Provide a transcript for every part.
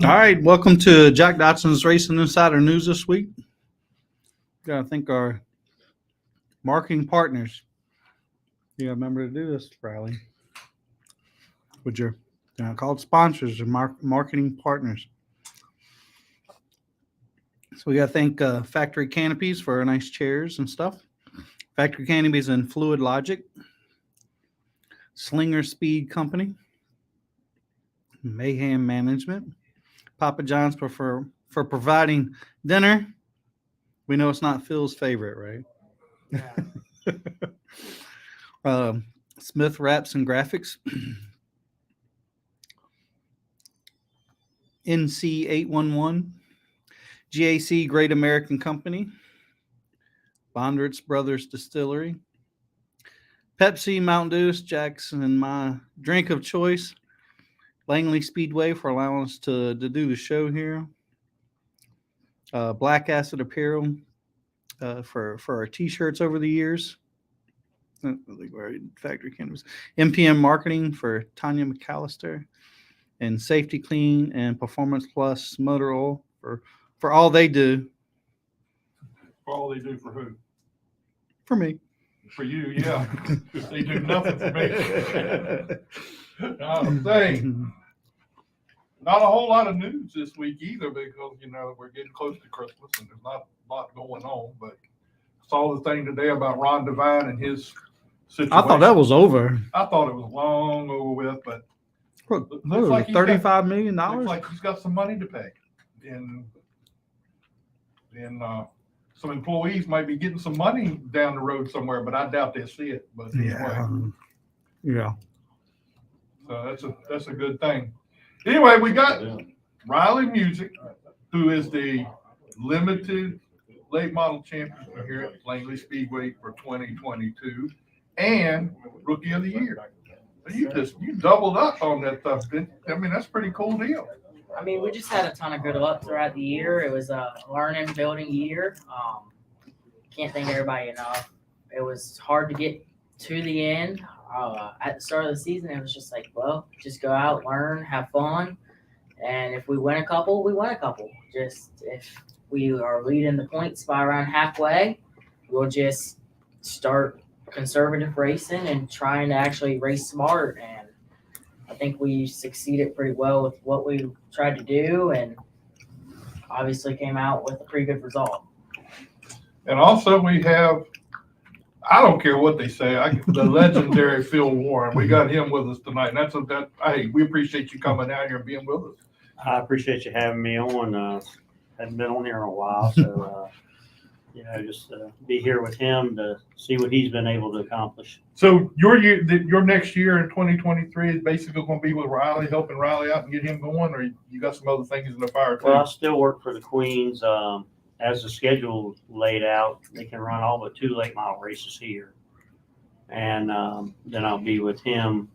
All right, welcome to Jack Dotson's Racing Insider News this week. Got to thank our marketing partners. You got to remember to do this, Ryley. With your, they're not called sponsors, or marketing partners. So we got to thank Factory Canopies for our nice chairs and stuff. Factory Canopies and Fluid Logic. Slinger Speed Company. Mayhem Management. Papa John's for providing dinner. We know it's not Phil's favorite, right? Yeah. Smith Wraps and Graphics. NC811. GAC Great American Company. Bondrich Brothers Distillery. Pepsi, Mountain Dew, Jackson, and my drink of choice. Langley Speedway for allowing us to do the show here. Black Acid Apparel for our T-shirts over the years. Factory Cannabis. MPM Marketing for Tanya McAllister. And Safety Clean and Performance Plus Motor Oil for all they do. For all they do for who? For me. For you, yeah. Because they do nothing for me. I'll say, not a whole lot of news this week either because, we're getting close to Christmas and there's not a lot going on. But I saw the thing today about Ron Devine and his situation. I thought that was over. I thought it was long over with, but looks like $35 million? Looks like he's got some money to pay. And some employees might be getting some money down the road somewhere, but I doubt they'll see it. But anyway. Yeah. So that's a good thing. Anyway, we got Ryley Music, who is the limited late model champion here at Langley Speedway for 2022 and Rookie of the Year. You doubled up on that stuff. That's a pretty cool deal. We just had a ton of good luck throughout the year. It was a learning, building year. Can't thank everybody enough. It was hard to get to the end. At the start of the season, it was just like, well, just go out, learn, have fun. And if we win a couple, we win a couple. Just if we are leading the points by around halfway, we'll just start conservative racing and trying to actually race smart. And I think we succeeded pretty well with what we tried to do and obviously came out with a pretty good result. And also we have, I don't care what they say, the legendary Phil Warren. We got him with us tonight. And hey, we appreciate you coming out here and being with us. I appreciate you having me on. Hadn't been on here in a while, so just be here with him to see what he's been able to accomplish. So your next year in 2023 is basically going to be with Ryley, helping Ryley out and get him going, or you got some other things in the fire too? Well, I still work for the Queens. As the schedule laid out, they can run all but 2 late model races here, and then I'll be with him,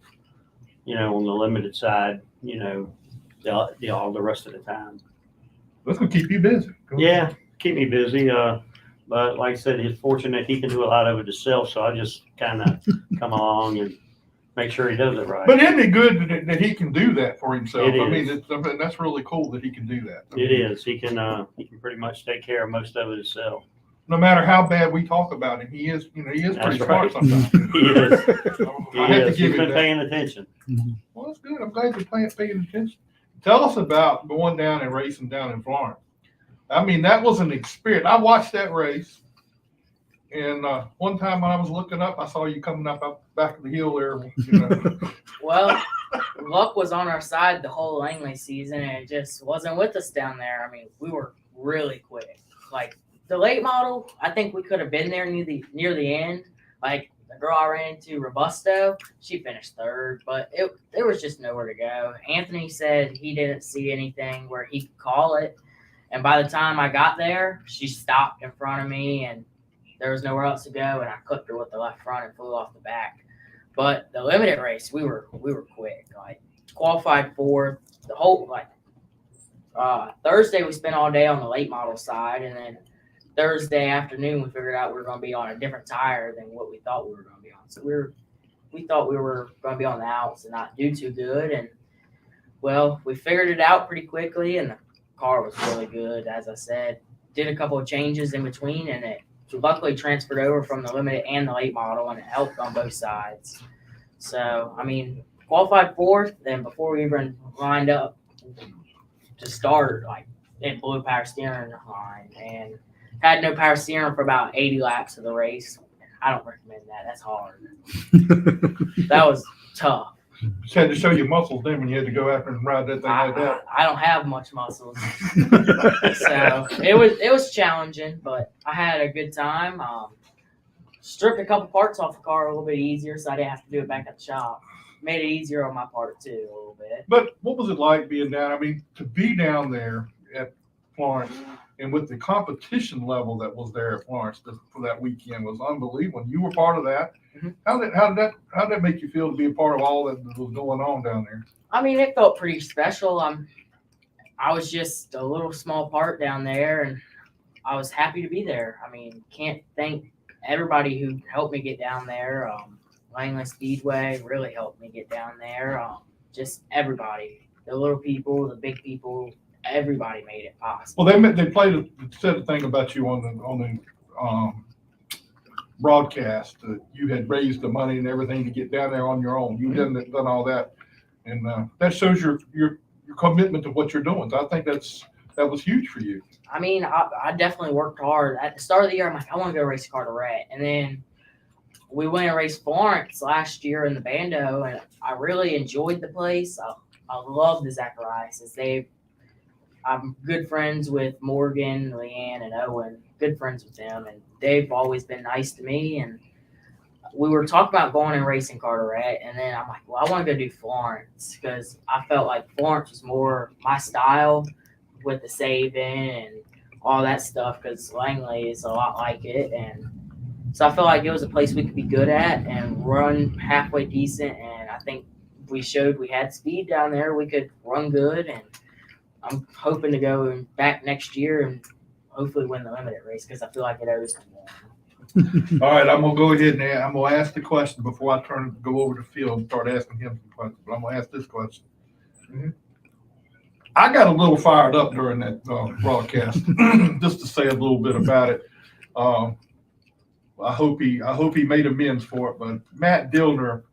on the limited side, all the rest of the time. That's going to keep you busy. Yeah, keep me busy. But like I said, he's fortunate he can do a lot of it himself, so I just kind of come along and make sure he does it right. But isn't it good that he can do that for himself? It is. That's really cool that he can do that. It is. He can pretty much take care of most of it himself. No matter how bad we talk about him, he is pretty smart sometimes. He is. He's been paying attention. Well, that's good. I'm glad you're paying attention. Tell us about going down and racing down in Florence. That was an experience. I watched that race, and one time when I was looking up, I saw you coming up back of the hill there. Well, luck was on our side the whole Langley season, and it just wasn't with us down there. We were really quick. Like the late model, I think we could have been there near the end. Like the girl I ran into, Robusto, she finished third, but there was just nowhere to go. Anthony said he didn't see anything where he could call it. And by the time I got there, she stopped in front of me, and there was nowhere else to go, and I clipped her with the left front and flew off the back. But the limited race, we were quick. Like qualified fourth. The whole Thursday we spent all day on the late model side, and then Thursday afternoon we figured out we were going to be on a different tire than what we thought we were going to be on. So we thought we were going to be on the outs and not do too good, and Well, we figured it out pretty quickly, and the car was really good. As I said, did a couple of changes in between, and it luckily transferred over from the limited and the late model, and it helped on both sides. So, I mean, qualified fourth, and before we even lined up to start, like, it blew power steering line, and had no power steering for about 80 laps of the race. I don't recommend that. That's hard. That was tough. Just had to show your muscles then when you had to go after and ride that thing like that. I don't have much muscles, so it was challenging, but I had a good time. Stripped a couple parts off the car a little bit easier, so I didn't have to do it back at the shop. Made it easier on my part too, a little bit. But what was it like being down? I mean, to be down there at Florence and with the competition level that was there at Florence for that weekend was unbelievable. You were part of that. Mm-hmm. How did that make you feel to be a part of all that was going on down there? I mean, it felt pretty special. I was just a little small part down there, and I was happy to be there. I mean, can't thank everybody who helped me get down there. Langley Speedway really helped me get down there. Just everybody, the little people, the big people, everybody made it possible. Well, they said a thing about you on the broadcast that you had raised the money and everything to get down there on your own. You done all that, and that shows your commitment to what you're doing. So I think that was huge for you. I mean, I definitely worked hard. At the start of the year, I'm like, I want to go race Carteret, and then we went and raced Florence last year in the Bando, and I really enjoyed the place. I love the Zacharias. I'm good friends with Morgan, Leanne, and Owen. Good friends with them, and they've always been nice to me. And we were talking about going and racing Carteret, and then I'm like, well, I want to go do Florence because I felt like Florence was more my style with the saving and all that stuff because Langley is a lot like it. And so I felt like it was a place we could be good at and run halfway decent. And I think we showed we had speed down there. We could run good, and I'm hoping to go back next year and hopefully win the limited race because I feel like it owes me more. All right, I'm gonna go ahead and I'm gonna ask the question before I go over the field and start asking him some questions. But I'm gonna ask this question. Mm-hmm. I got a little fired up during that broadcast, just to say a little bit about it. I hope he made amends for it, but Matt Dillner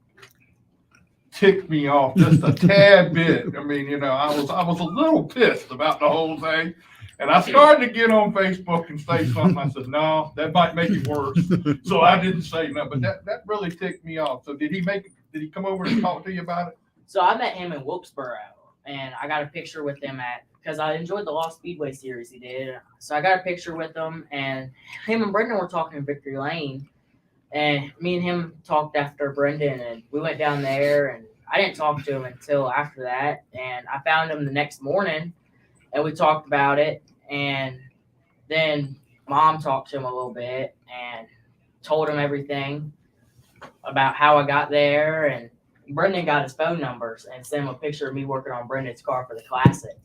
ticked me off just a tad bit. I mean, I was a little pissed about the whole thing. And I started to get on Facebook and say something. I said, no, that might make it worse. So I didn't say nothing. But that really ticked me off. So did he come over and talk to you about it? So I met him in Wilkesboro, and I got a picture with him because I enjoyed the Lost Speedway series he did. So I got a picture with him, and him and Brendan were talking in Victory Lane. And me and him talked after Brendan, and we went down there, and I didn't talk to him until after that. And I found him the next morning, and we talked about it. And then Mom talked to him a little bit and told him everything about how I got there. And Brendan got his phone numbers and sent him a picture of me working on Brendan's car for the Classic.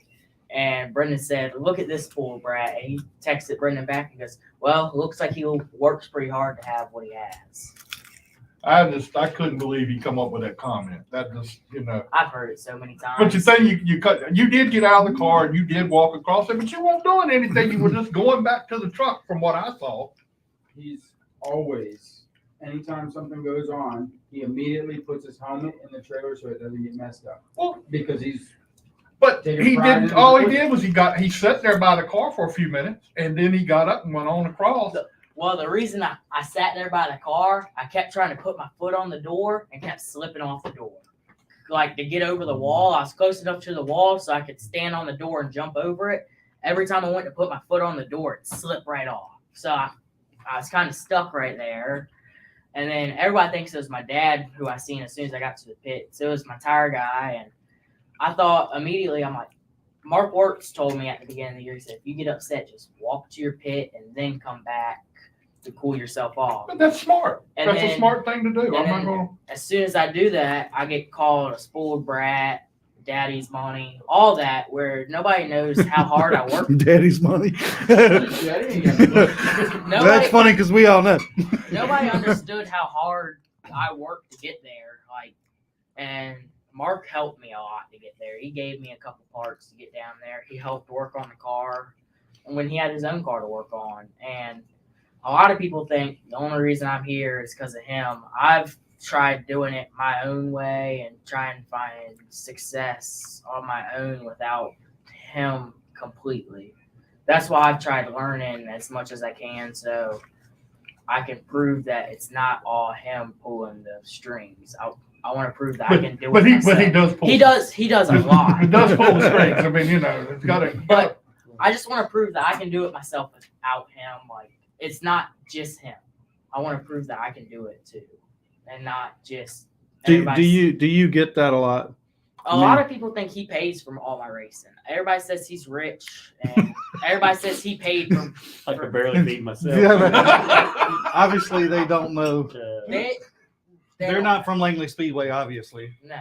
And Brendan said, look at this fool brat. And he texted Brendan back and goes, well, it looks like he works pretty hard to have what he has. I couldn't believe he come up with that comment. That just, I've heard it so many times. But you say you did get out of the car and you did walk across it, but you weren't doing anything. You were just going back to the truck from what I saw. He's always, anytime something goes on, he immediately puts his helmet in the trailer so it doesn't get messed up. Well, because he's. But all he did was he sat there by the car for a few minutes and then he got up and went on across. Well, the reason I sat there by the car, I kept trying to put my foot on the door and kept slipping off the door. Like to get over the wall, I was close enough to the wall so I could stand on the door and jump over it. Every time I went to put my foot on the door, it slipped right off. So I was kind of stuck right there. And then everybody thinks it was my dad who I seen as soon as I got to the pit. So it was my tire guy. And I thought immediately, I'm like, Mark Wirtz told me at the beginning of the year, he said, if you get upset, just walk to your pit and then come back to cool yourself off. But that's smart. And That's then, a smart thing to do. I'm not going to. As soon as I do that, I get called a spoiled brat, daddy's money, all that, where nobody knows how hard I work. Daddy's money. That's funny because we all know. Nobody understood how hard I worked to get there. And Mark helped me a lot to get there. He gave me a couple parts to get down there. He helped work on the car when he had his own car to work on. And a lot of people think the only reason I'm here is because of him. I've tried doing it my own way and trying to find success on my own without him completely. That's why I've tried learning as much as I can so I can prove that it's not all him pulling the strings. I want to prove that I can do it. But he myself. does pull. He does a lot. He does pull the strings. I mean, it's got to. But I just want to prove that I can do it myself without him. Like, it's not just him. I want to prove that I can do it too, and not just. Do you get that a lot? A lot of people think he pays for all my racing. Everybody says he's rich, and everybody says he paid for. I could barely feed myself. Yeah, obviously, they don't know. They're don't- not from Langley Speedway, obviously. No,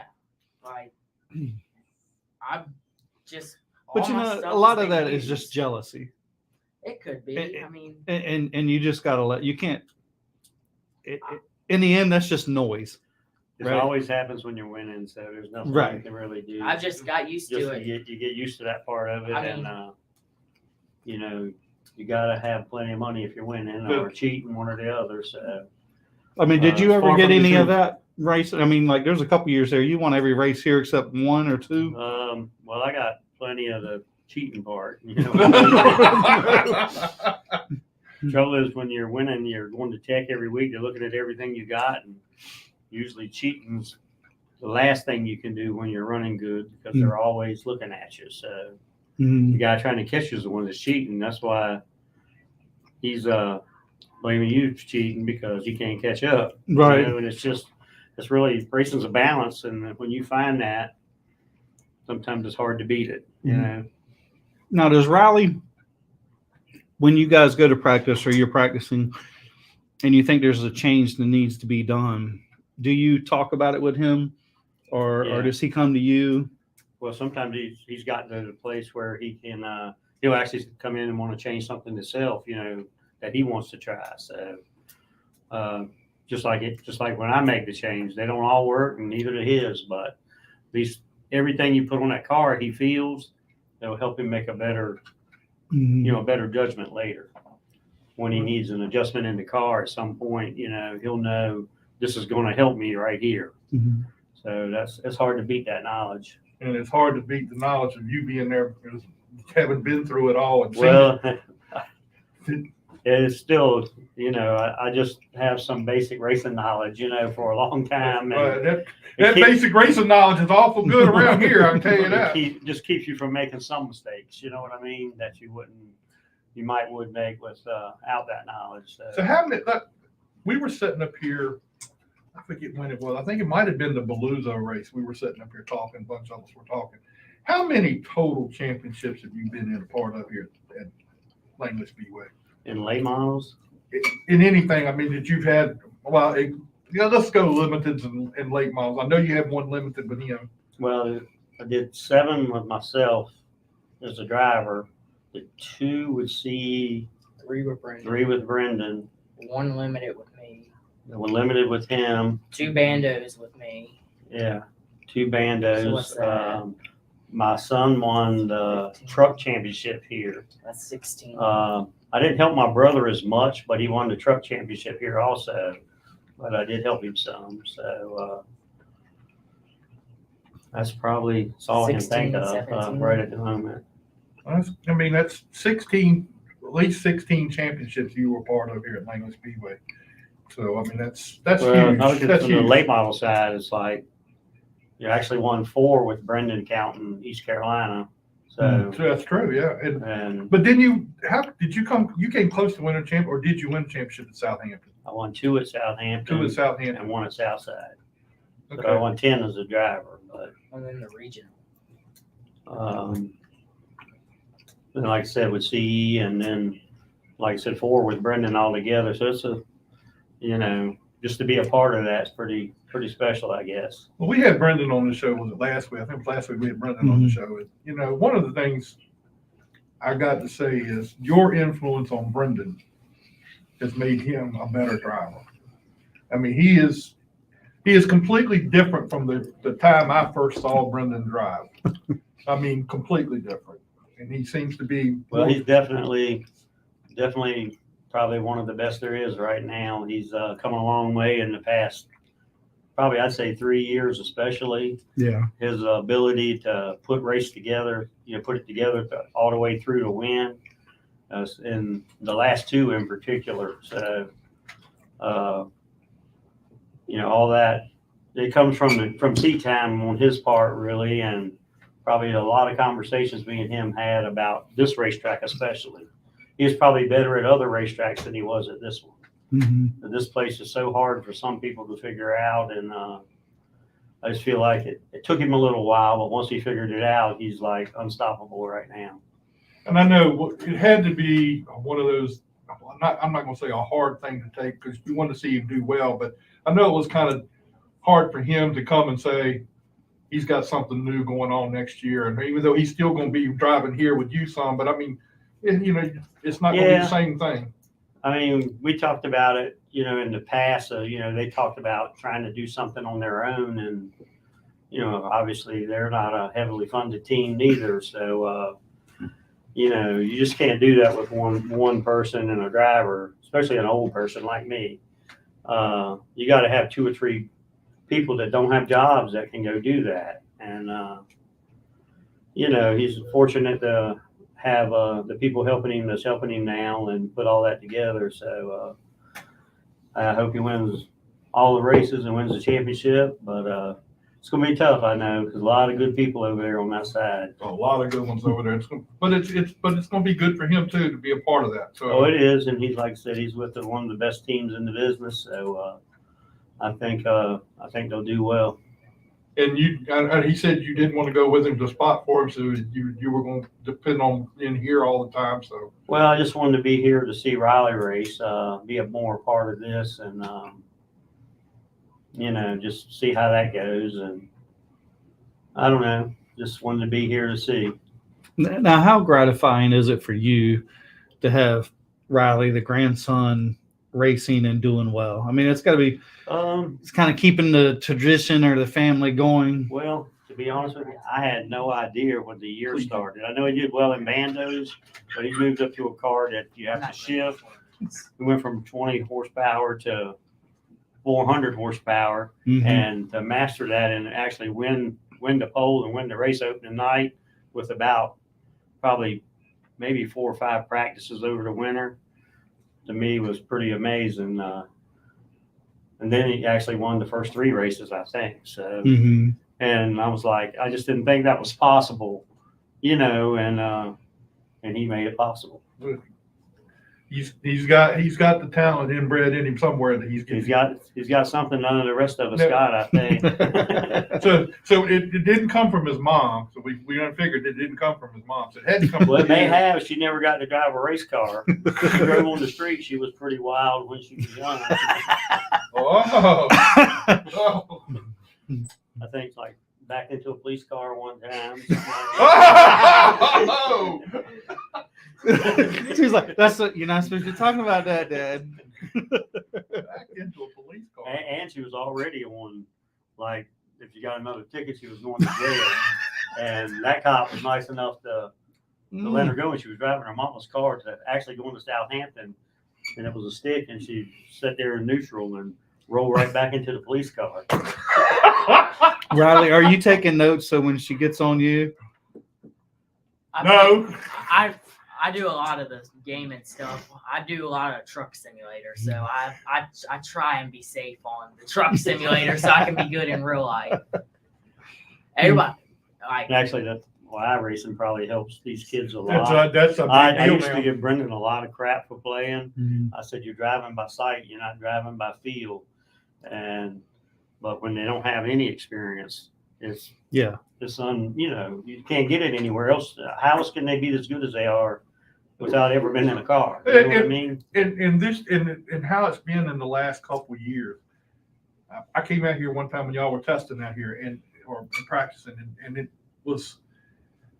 like I'm just. But all you my know, stuff a lot is of that being is just used. jealousy, It could be. it- I mean, and you just gotta let. You can't. In the end, that's just noise. It Right. always happens when you're winning, so there's nothing Right. you can really do. I've just got used Just to it. you get used to that part of it, I mean- and you gotta have plenty of money if you're winning or cheating, one or the other. So I mean, did you It's ever far get from the any of truth. that race? I mean, like, there's a couple years there. You won every race here except one or two. well, I got plenty of the cheating part. Trouble is, when you're winning, you're going to tech every week. You're looking at everything you got, and usually cheating's the last thing you can do when you're running good because they're always looking at you. So the guy trying to catch you is the one that's cheating. That's why he's blaming you for cheating because he can't catch up. Right. You know, and it's really racing's a balance, and when you find that, sometimes it's hard to beat it. You know. Now, does Ryley, when you guys go to practice or you're practicing and you think there's a change that needs to be done, do you talk about it with him or Yeah. does he come to you? Well, sometimes he's gotten to the place where he can he'll actually come in and want to change something himself, that he wants to try. So just like when I make the change, they don't all work, and neither do his. But at least everything you put on that car, he feels that'll help him make a better better judgment later. When he needs an adjustment in the car at some point, he'll know this is going to help me right here. Mhm. So it's hard to beat that knowledge. And it's hard to beat the knowledge of you being there because you haven't been through it all. And Well, it's still, I just have some basic racing knowledge, for a long time. And that basic racing knowledge is awful good around here, I can tell you that. Just keeps you from making some mistakes, you know what I mean, that you would make without that knowledge. So how many, we were sitting up here, I forget when it was, I think it might have been the Beluso race. We were sitting up here talking, a bunch of us were talking. How many total championships have you been in a part of here at Langley Speedway? In late models? In anything, I mean, that you've had, well, let's go limiteds and late models. I know you have one limited, but Well, I did 7 with myself as a driver, did 2 with CE, 3 with Brendan. 3 with Brendan, 1 limited with me. 1 limited with him. 2 bandos with me. Yeah, 2 bandos. So what's that? My son won the truck championship here. That's 16. I didn't help my brother as much, but he won the truck championship here also. But I did help him some. So that's probably all I can 16, think of 17. right at the moment. that's 16, at least 16 championships you were part of here at Langley Speedway. So, I mean, that's Well, huge. I was That's just on the huge. late model side. It's like you actually won 4 with Brendan counting East Carolina. So So that's true, yeah. and But you came close to winning champ, or did you win a championship at Southampton? I won 2 at Southampton 2 at Southampton. and 1 at Southside. So I Okay. won 10 as a driver, but and then the regional. and like I said, with CE, and then, like I said, 4 with Brendan all together. So it's just to be a part of that's pretty special, I guess. Well, we had Brendan on the show, was it last week? I think it was last week we had Brendan on the show. One of the things I got to say is your influence on Brendan has made him a better driver. I mean, he is, He is completely different from the time I first saw Brendan drive. I mean, completely different. And he seems to be. Well, he's definitely probably one of the best there is right now. He's come a long way in the past, probably I'd say 3 years, especially. Yeah. His ability to put race together, put it together all the way through to win, in the last two in particular. So, all that, it comes from seat time on his part, really, and probably a lot of conversations me and him had about this racetrack especially. He was probably better at other racetracks than he was at this one. Mm-hmm. This place is so hard for some people to figure out, and I just feel like it took him a little while, but once he figured it out, he's like unstoppable right now. And I know it had to be one of those, I'm not going to say a hard thing to take because we want to see him do well, but I know it was kind of hard for him to come and say he's got something new going on next year. And even though he's still going to be driving here with you some, but I mean, it's not going to be the same thing. I mean, we talked about it, in the past. They talked about trying to do something on their own, and obviously they're not a heavily funded team neither. So, you just can't do that with one person and a driver, especially an old person like me. You got to have 2 or 3 people that don't have jobs that can go do that, and he's fortunate to have the people helping him now and put all that together. So I hope he wins all the races and wins the championship. But it's going to be tough, I know, because a lot of good people over there on that side. A lot of good ones over there. But it's going to be good for him too to be a part of that. So. Oh, it is, and he's, like I said, he's with one of the best teams in the business. So I think they'll do well. And he said you didn't want to go with him to spot for him, so you were going to depend on in here all the time. So. Well, I just wanted to be here to see Ryley race, be a more part of this, and just see how that goes. And I don't know, just wanted to be here to see. Now, how gratifying is it for you to have Ryley, the grandson, racing and doing well? I mean, it's got to be. It's kind of keeping the tradition or the family going. Well, to be honest with you, I had no idea when the year started. I know he did well in bandos, but he moved up to a car that you have to shift. We went from 20 horsepower to 400 horsepower, Mm-hmm. and to master that and actually win the pole and win the race opening night with about probably maybe 4 or 5 practices over the winter, to me was pretty amazing. And then he actually won the first 3 races, I think. So, Mm-hmm. and I was like, I just didn't think that was possible, and he made it possible. He's got the talent inbred in him somewhere that he's got something none of the rest of us got, I think. So it didn't come from his mom. So we figured it didn't come from his mom. So it had to come. Well, it may have. She never got to drive a race car. She drove on the street. She was pretty wild when she was young. Oh. I think like backed into a police car one time. Oh. She's like, you're not supposed to be talking about that, Dad. Back into a police car. And she was already on, like, if you got another ticket, she was going to jail. And that cop was nice enough to let her go, and she was driving her mama's car to actually going to Southampton, and it was a stick, and she sat there in neutral and rolled right back into the police car. Ryley, are you taking notes so when she gets on you? No. I do a lot of the gaming stuff. I do a lot of truck simulator, so I try and be safe on the truck simulator so I can be good in real life. Everybody, Actually, that iRacing probably helps these kids a lot. That's a big I deal used to now. give Brendan a lot of crap for playing. Mm-hmm. I said, you're driving by sight, you're not driving by feel. But when they don't have any experience, you can't get it anywhere else. How else can they be as good as they are without ever being in a car? You know what I mean? And how it's been in the last couple of years. I came out here one time when y'all were testing out here or practicing, and it was,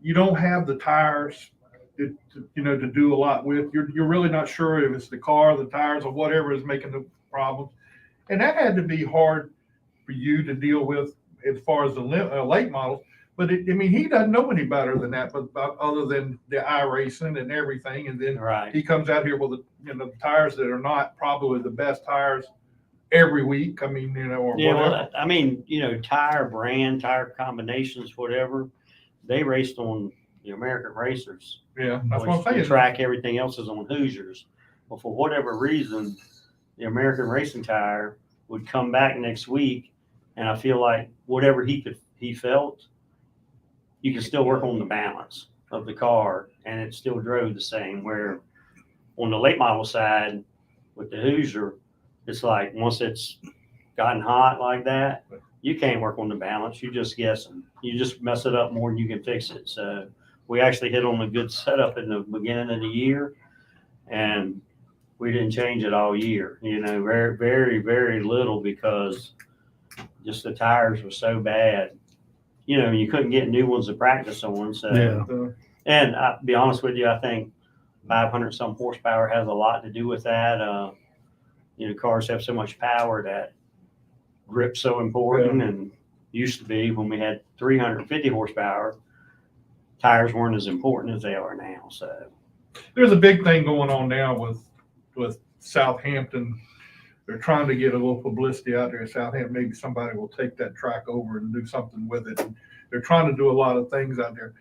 you don't have the tires to do a lot with. You're really not sure if it's the car, the tires, or whatever is making the problems. And that had to be hard for you to deal with as far as the late models. But he doesn't know any better than that, but other than the iRacing and everything. And then Right. he comes out here with the tires that are not probably the best tires every week. I mean, or Yeah, whatever. well, I mean, tire brand, tire combinations, whatever, they raced on the American racers. Yeah, that's which what I'm saying. the track, everything else is on Hoosiers. But for whatever reason, the American racing tire would come back next week, and I feel like whatever he felt, you could still work on the balance of the car, and it still drove the same. Where on the late model side with the Hoosier, it's like once it's gotten hot like that, you can't work on the balance. You're just guessing. You just mess it up more than you can fix it. So we actually hit on a good setup in the beginning of the year, and we didn't change it all year. Very, very, very little because just the tires were so bad. You couldn't get new ones to practice on. So, Yeah. And I'll be honest with you, I think 500 some horsepower has a lot to do with that. Cars have so much power that grip's so important, and used to be when we had 350 horsepower, tires weren't as important as they are now. So There's a big thing going on now with Southampton. They're trying to get a little publicity out there at Southampton. Maybe somebody will take that track over and do something with it. And they're trying to do a lot of things out there.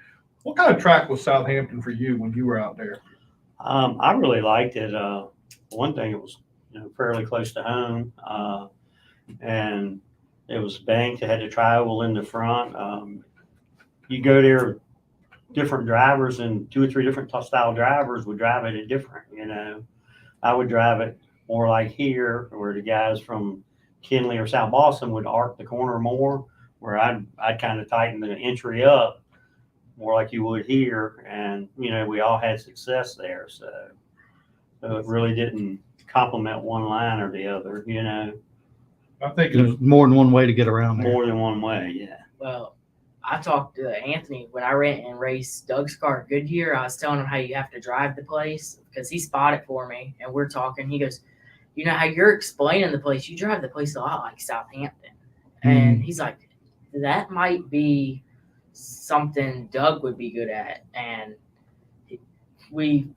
What kind of track was Southampton for you when you were out there? I really liked it. One thing, it was fairly close to home, and it was banked. It had a tri-oval in the front. You go there, different drivers and 2 or 3 different style drivers would drive it different. I would drive it more like here, where the guys from Kenley or South Boston would arc the corner more, where I'd kind of tighten the entry up more like you would here. And, we all had success there. So it really didn't complement one line or the other, I think There's more than one way to get around there. more than one way. Yeah. Well, I talked to Anthony when I ran and raced Doug's car at Goodyear. I was telling him how you have to drive the place because he spotted for me, and we're talking. He goes, how you're explaining the place, you drive the place a lot like Southampton. And he's like, that might be something Doug would be good at. And we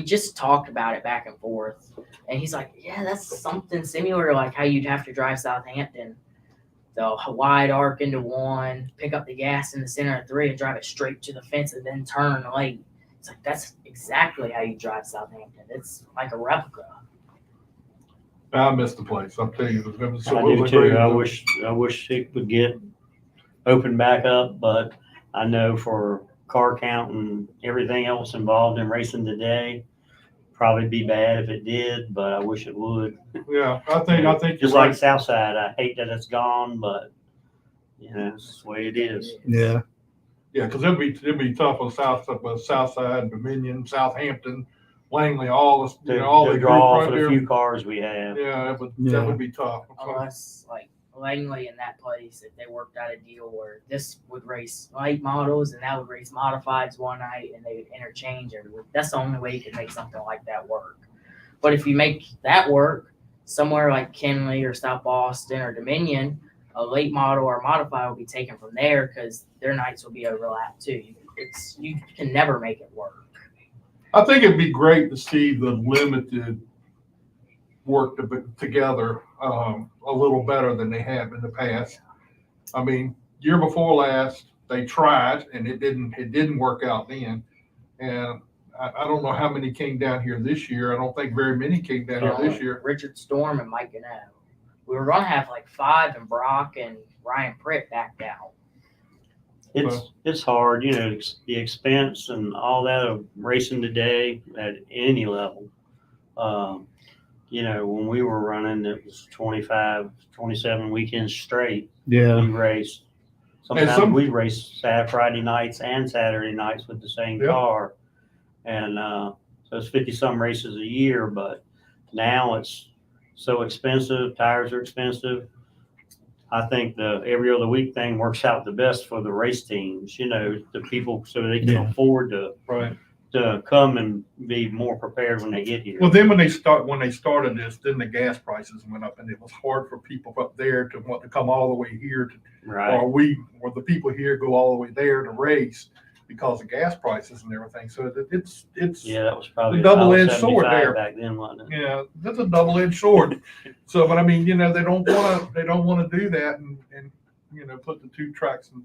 just talked about it back and forth. And he's like, yeah, that's something similar, like how you'd have to drive Southampton. The wide arc into one, pick up the gas in the center of 3 and drive it straight to the fence and then turn late. It's like, that's exactly how you drive Southampton. It's like a replica. I missed the place. I'll tell you, it was so I do great. too. I wish it would get opened back up, but I know for car count and everything else involved in racing today, probably be bad if it did, but I wish it would. Yeah, I think Just you're like right. Southside, I hate that it's gone, but it's the way it is. Yeah. Yeah, because it'd be tough on Southside, Dominion, Southampton, Langley, all the all To the draw group for right the there. few cars we have. Yeah, that Yeah. would be tough. Unless, like, Langley in that place, if they worked out a deal where this would race late models and that would race modifieds one night and they would interchange every week. That's the only way you could make something like that work. But if you make that work somewhere like Kenley or South Boston or Dominion, a late model or modified will be taken from there because their nights will be overlapped too. You can never make it work. I think it'd be great to see the limited work together a little better than they have in the past. I mean, year before last, they tried and it didn't work out then. And I don't know how many came down here this year. I don't think very many came down here this year. Richard Storm and Mike Gannett. We were going to have like 5, and Brock and Ryan Pritt backed out. It's hard, the expense and all that of racing today at any level. When we were running, it was 25, 27 weekends straight. Yeah. We raced. Sometimes we raced Friday nights and Saturday nights with the same car. And so it's 50-some races a year, but now it's so expensive. Tires are expensive. I think the every other week thing works out the best for the race teams, the people, so they can afford to Right. to come and be more prepared when they get here. Well, then when they started this, then the gas prices went up, and it was hard for people up there to want to come all the way here, Right. or the people here go all the way there to race because of gas prices and everything. So it's Yeah, that was probably a double-edged $1.75 sword there. back then, wasn't it? Yeah, that's a double-edged sword. So, but I mean, they don't want to do that and put the two tracks in.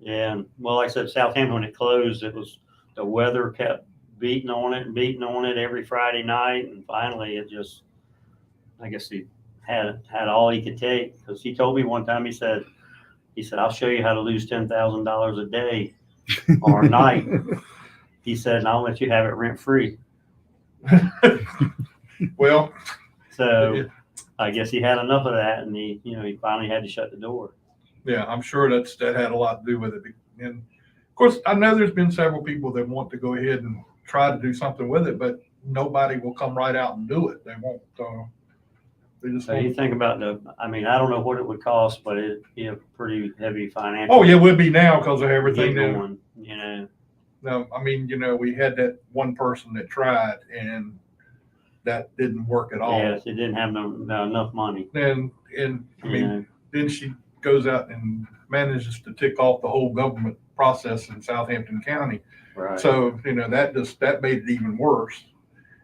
Yeah, and well, like I said, Southampton, when it closed, it was the weather kept beating on it every Friday night, and finally it just, I guess he had all he could take, because he told me one time, he said, I'll show you how to lose $10,000 a day or a night. He said, and I'll let you have it rent free. Well, So I guess he had enough of that, and he finally had to shut the door. yeah, I'm sure that had a lot to do with it. And of course, I know there's been several people that want to go ahead and try to do something with it, but nobody will come right out and do it. They won't. They just So you won't. think about I don't know what it would cost, but it'd be a pretty heavy financial. Oh yeah, it would be now because of get everything. going, No, I mean, we had that one person that tried, and that didn't work at all. Yes, it didn't have enough money. And I mean, then she goes out and manages to tick off the whole government process in Southampton County. Right. So, that made it even worse.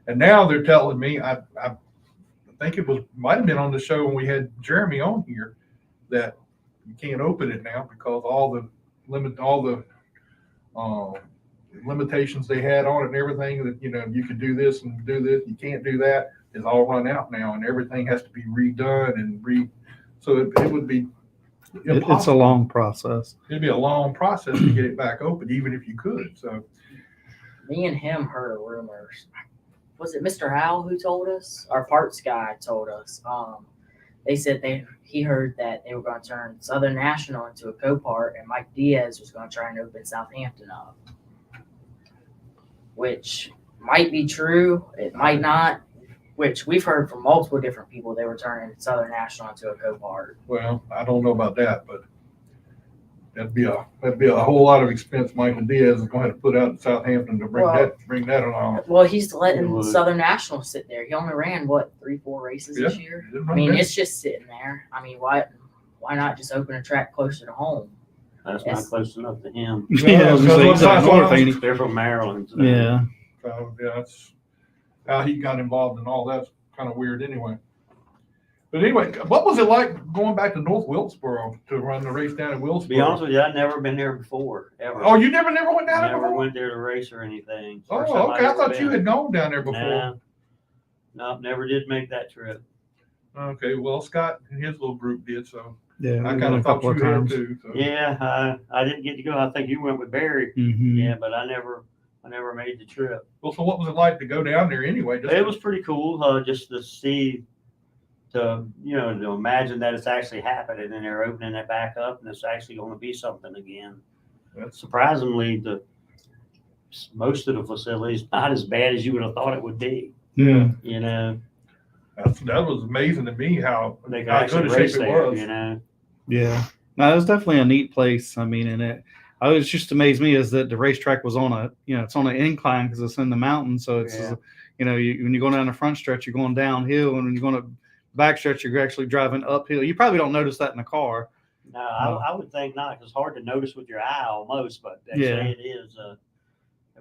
And now they're telling me, I think might have been on the show when we had Jeremy on here, that you can't open it now because all the limitations they had on it and everything that, you could do this and do this, you can't do that, is all run out now, and everything has to be redone and so it would be impossible. It's a long process. It'd be a long process to get it back open, even if you could. So Me and him heard rumors. Was it Mr. Howell who told us? Our parts guy told us. They said he heard that they were going to turn Southern National into a Copart, and Mike Diaz was going to try and open Southampton up, which might be true. It might not. Which we've heard from multiple different people, they were turning Southern National into a Copart. well, I don't know about that, but that'd be a whole lot of expense Michael Diaz is going to have to put out in Southampton to bring that along. Well, he's letting It would. Southern National sit there. He only ran 3-4 races this year. I mean, it's just sitting there. I mean, why not just open a track closer to home? That's Yes. not close enough to him. Yeah, I was gonna say, he's up north, ain't he? They're from Maryland. So. Yeah. So yeah, that's how he got involved in all that's kind of weird anyway. But anyway, what was it like going back to North Wilkesboro to run the race down in To Wilkesboro? be honest with you, I'd never been there before, ever. Oh, you never went down there Never before? went there to race or anything. First time Oh, okay. I ever thought you been. had gone down there before. Nah. Nope, never did make that trip. Okay, well, Scott and his little group did, so Yeah. I we kind went of a thought couple you of had times. too. So. Yeah, I didn't get to go. I think you went with Barry. Mhm. Yeah, but I never made the trip. Well, so what was it like to go down there anyway? It was pretty cool, just to see, to imagine that it's actually happening and they're opening it back up and it's actually going to be something again. That's- Surprisingly, most of the facilities not as bad as you would have thought it would be. Yeah. That was amazing to me how They could How actually good a shape race it there. was. Yeah. No, it was definitely a neat place. I mean, and I was just amazed me is that the racetrack was on it's on an incline because it's in the mountains. So it's, Yeah. when you're going down the front stretch, you're going downhill. And when you're going to back stretch, you're actually driving uphill. You probably don't notice that in the car. No, I would think not. 'Cause it's hard to notice with your eye almost, but they Yeah. say it is.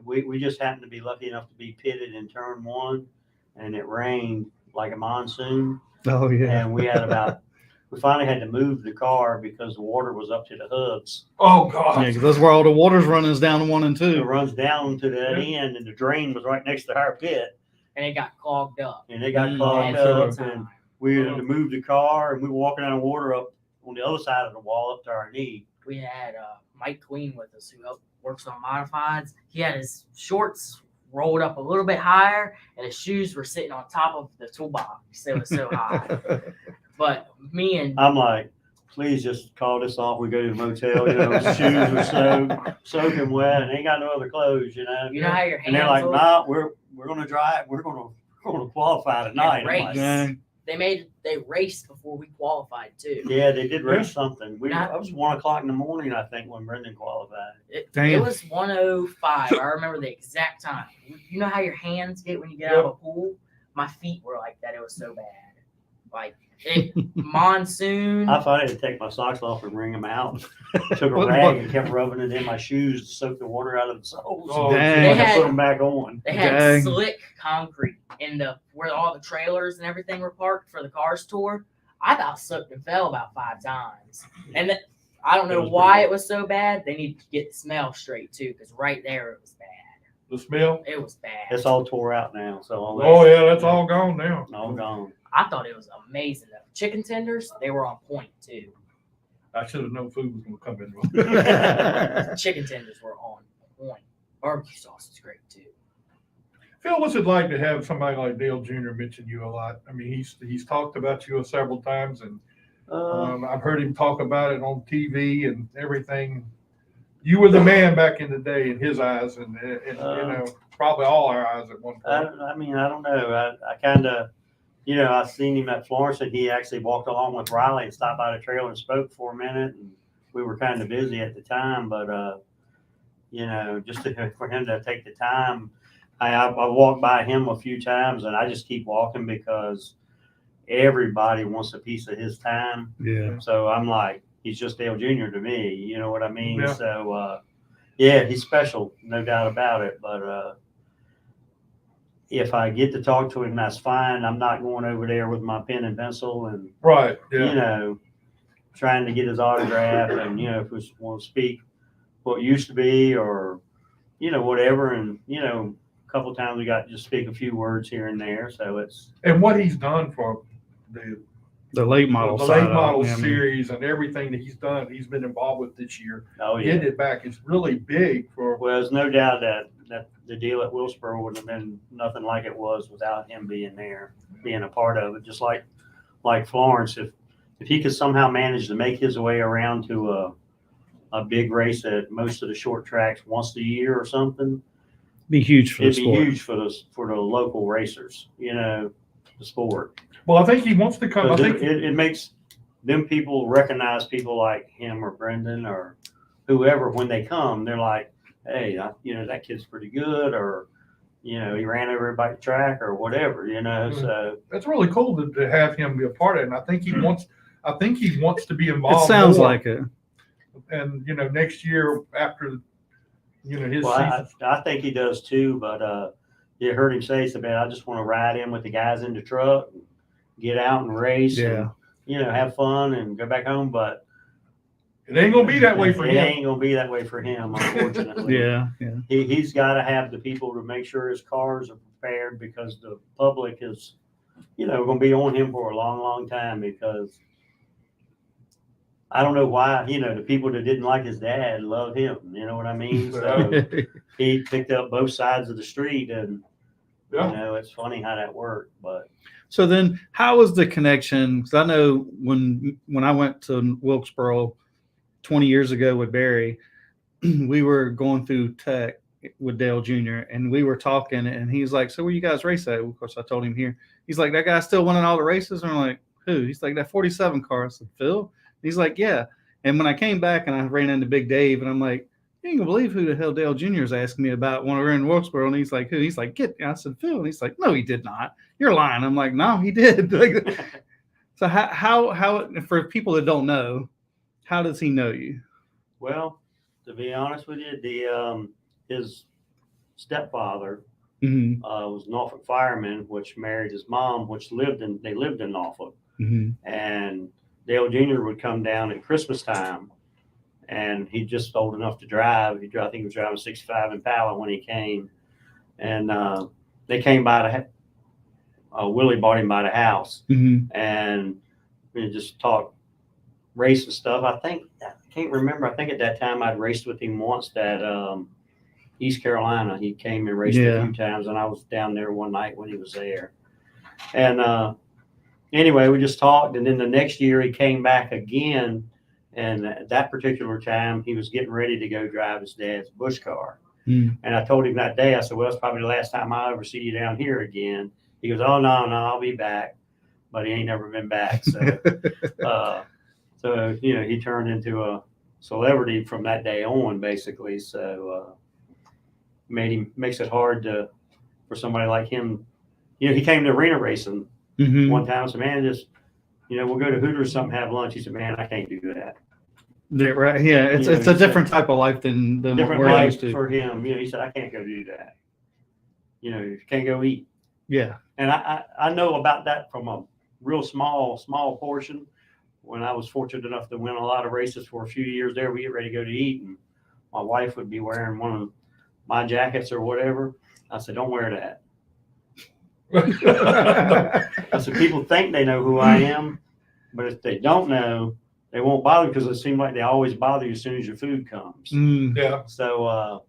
We just happened to be lucky enough to be pitted in turn one, and it rained like a monsoon, Oh, yeah. and we finally had to move the car because the water was up to the hubs. oh god. Yeah, because that's where all the water's running is down to 1 and It 2. runs down to that end, and the drain was right next to our pit, And it got clogged up. and it got Mm, clogged sure. up, and we had to move the car, and we were walking out of water up on the other side of the wall up to our knee. We had Mike Queen with us, who works on modifieds. He had his shorts rolled up a little bit higher, and his shoes were sitting on top of the toolbox. It was so high. But me and I'm like, please just call this off. We go to the motel. His shoes were soaking wet, and ain't got no other clothes. you know how your hands And they're like, look? nah, we're gonna drive. We're gonna qualify tonight. I'm like, race. they raced before we qualified too. Yeah, they did race something. Not- I was 1 o'clock in the morning, I think, when Brendan qualified. It Damn. was 1:05. I remember the exact time. You know how your hands get when you get out of a pool? My feet were like that. It was so bad. Like monsoon. I thought I had to take my socks off and wring them out. Took a What- rag and kept rubbing it in my shoes to soak the water out of the soles. Oh, Dang. And They had- put them back on. They had Dang. slick concrete in where all the trailers and everything were parked for the cars tour. I about slipped and fell about 5 times. And I don't It know was why pretty it was so bad. They need to get the smell straight too, because right there it was bad. The smell? It was bad. It's all tore out now, so all that, Oh, yeah, that's all gone now. all gone. I thought it was amazing though. Chicken tenders, they were on point too. I should have known food was going to come in. Chicken tenders were on point. Barbecue sauce is great too. Phil, what's it like to have somebody like Dale Jr. mention you a lot? I mean, he's talked about you several times, and I've heard him talk about it on TV and everything. You were the man back in the day in his eyes, and you know, probably all our eyes at one point. I mean, I don't know. I kind of, you know, I seen him at Florence, and he actually walked along with Ryley and stopped by the trailer and spoke for a minute. And we were kind of busy at the time, but you know, just for him to take the time. I walked by him a few times, and I just keep walking because everybody wants a piece of his time. Yeah. So I'm like, he's just Dale Jr. to me. You know what I mean? Yeah. So yeah, he's special, no doubt about it. But if I get to talk to him, that's fine. I'm not going over there with my pen and pencil and, Right, yeah. you know, trying to get his autograph and, you know, if we want to speak what used to be or, you know, whatever. And, you know, a couple of times we got to just speak a few words here and there. So it's, And what he's done for The late model the side late of it, model yeah, I mean, series and everything that he's done, he's been involved with this year. oh, yeah. Getting it back is really big for. Well, there's no doubt that the deal at Wilkesboro would have been nothing like it was without him being there, being a part of it. Just like Florence, if he could somehow manage to make his way around to a big race at most of the short tracks once a year or something, be huge for the it'd be sport. huge for the local racers, you know, the sport. Well, I think he wants to come. I 'Cause think it makes them people recognize people like him or Brendan or whoever when they come. They're like, hey, you know, that kid's pretty good, or, you know, he ran over everybody at the track or whatever, you know. Mhm. So that's really cool to have him be a part of it. And I think he wants to be It involved. sounds more. like it. And you know, next year after, you know, his well, season. I think he does too, but you heard him say something. I just want to ride in with the guys in the truck, and get out and race, Yeah. and, you know, have fun and go back home. But It ain't gonna be that way for it him. ain't gonna be that way for him, unfortunately. Yeah. Yeah. He's got to have the people to make sure his cars are prepared because the public is, you know, going to be on him for a long, long time because I don't know why, you know, the people that didn't like his dad love him. You know what I mean? So he picked up both sides of the street and, Yeah. you know, it's funny how that worked, but So then, how was the connection? Because I know when I went to Wilkesboro 20 years ago with Barry, we were going through tech with Dale Jr. and we were talking, and he's like, "So where you guys race at?" Of course, I told him here. He's like, "That guy's still winning all the races." And I'm like, "Who?" He's like, "That 47 car." I said, "Phil." He's like, "Yeah." And when I came back and I ran into Big Dave, and I'm like, "You ain't gonna believe who the hell Dale Jr. is asking me about when we were in Wilkesboro." And he's like, "Who?" He's like, "Get." I said, "Phil." And he's like, "No, he did not. You're lying." I'm like, "No, he did." Like, so how for people that don't know, how does he know you? well, to be honest with you, his stepfather Mm-hmm. was Norfolk fireman, which married his mom, which lived in Norfolk. Mm-hmm. And Dale Jr. would come down at Christmas time, and he's just old enough to drive. I think he was driving 65 Impala when he came, and they came by Willie bought him by the house, Mm-hmm. and we just talked race and stuff. I can't remember. I think at that time I'd raced with him once at East Carolina. He came and raced a few times, and I was down there one night when he was there. And anyway, we just talked, and then the next year he came back again, and at that particular time he was getting ready to go drive his dad's Bush car. Mm. And I told him that day, I said, "Well, it's probably the last time I ever see you down here again." He goes, "Oh, no, I'll be back." but he ain't never been back. So he turned into a celebrity from that day on, basically. So makes it hard for somebody like him. He came to arena racing Mhm. one time. So man, we'll go to Hooters or something, have lunch. He said, man, I can't do that. Yeah, right. Yeah, it's a different type of life than what Different we're life used to. for him. He said, I can't go do that. You can't go eat. Yeah. And I know about that from a real small portion. When I was fortunate enough to win a lot of races for a few years there, we get ready to go to eat, and my wife would be wearing one of my jackets or whatever. I said, don't wear that. I said, people think they know who I am, but if they don't know, they won't bother because it seems like they always bother you as soon as your food comes. Mm. Yeah. So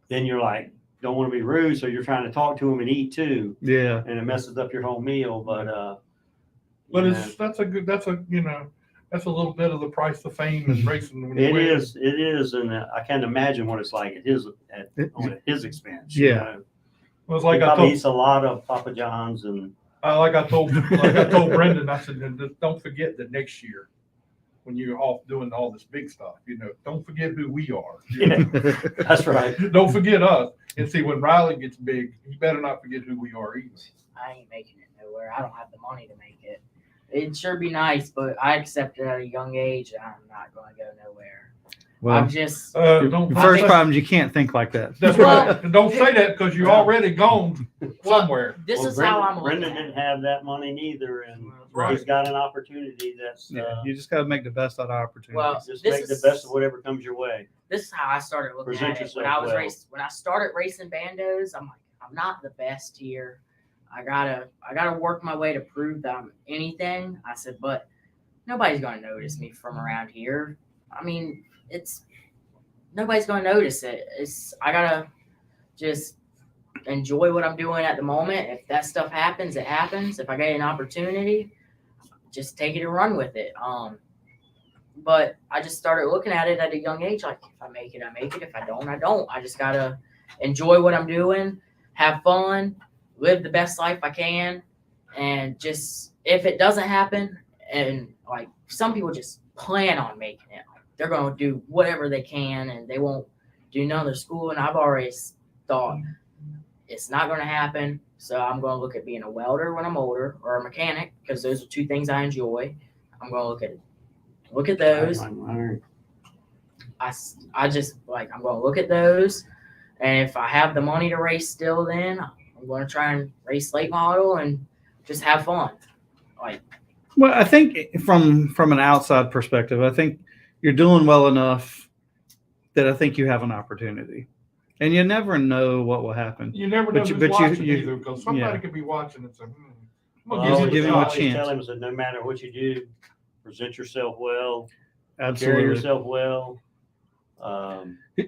then you're like, don't want to be rude, so you're trying to talk to them and eat too, Yeah. and it messes up your whole meal. But that's a little bit of the price of fame and racing. it is, and I can't imagine what it's like at his expense. Yeah. It was like He I probably told, eats a lot of Papa John's and like I told Brendan, I said, don't forget that next year when you're off doing all this big stuff, don't forget who we are. yeah, that's right. Don't forget us. And see, when Ryley gets big, you better not forget who we are either. I ain't making it nowhere. I don't have the money to make it. It'd sure be nice, but I accepted at a young age. I'm not going to go nowhere. Well, I'm just. Don't first say- problems you can't think like that. That's right. And don't say that because you're already gone somewhere. This Well, is how I'm looking Brendan at didn't it. have that money neither, and Right. he's got an opportunity that's Yeah, you just got to make the best out of opportunities. Well, just this make the is- best of whatever comes your way. This is how I started looking Present at it. When yourself I was well. when I started racing bandos, I'm like, I'm not the best here. I gotta work my way to prove that I'm anything. I said, but nobody's gonna notice me from around here. I mean, nobody's gonna notice it. I gotta just enjoy what I'm doing at the moment. If that stuff happens, it happens. If I get an opportunity, just take it and run with it. But I just started looking at it at a young age. Like, if I make it, I make it. If I don't, I don't. I just gotta enjoy what I'm doing, have fun, live the best life I can, and just if it doesn't happen, and like some people just plan on making it, like they're gonna do whatever they can, and they won't do none of their school. And I've always thought it's not gonna happen, so I'm gonna look at being a welder when I'm older or a mechanic because those are two things I enjoy. I'm gonna look at those. I just like I'm gonna look at those, and if I have the money to race still, then I'm gonna try and race late model and just have fun. Like, Well, I think from an outside perspective, I think you're doing well enough that I think you have an opportunity, and you never know what will happen. You never know But you- who's but you- watching you- either because somebody yeah. could be watching and say, I'm Well, gonna give give him you a a chance. shot. Tell him that no matter what you do, present yourself well, carry Absolutely. yourself well.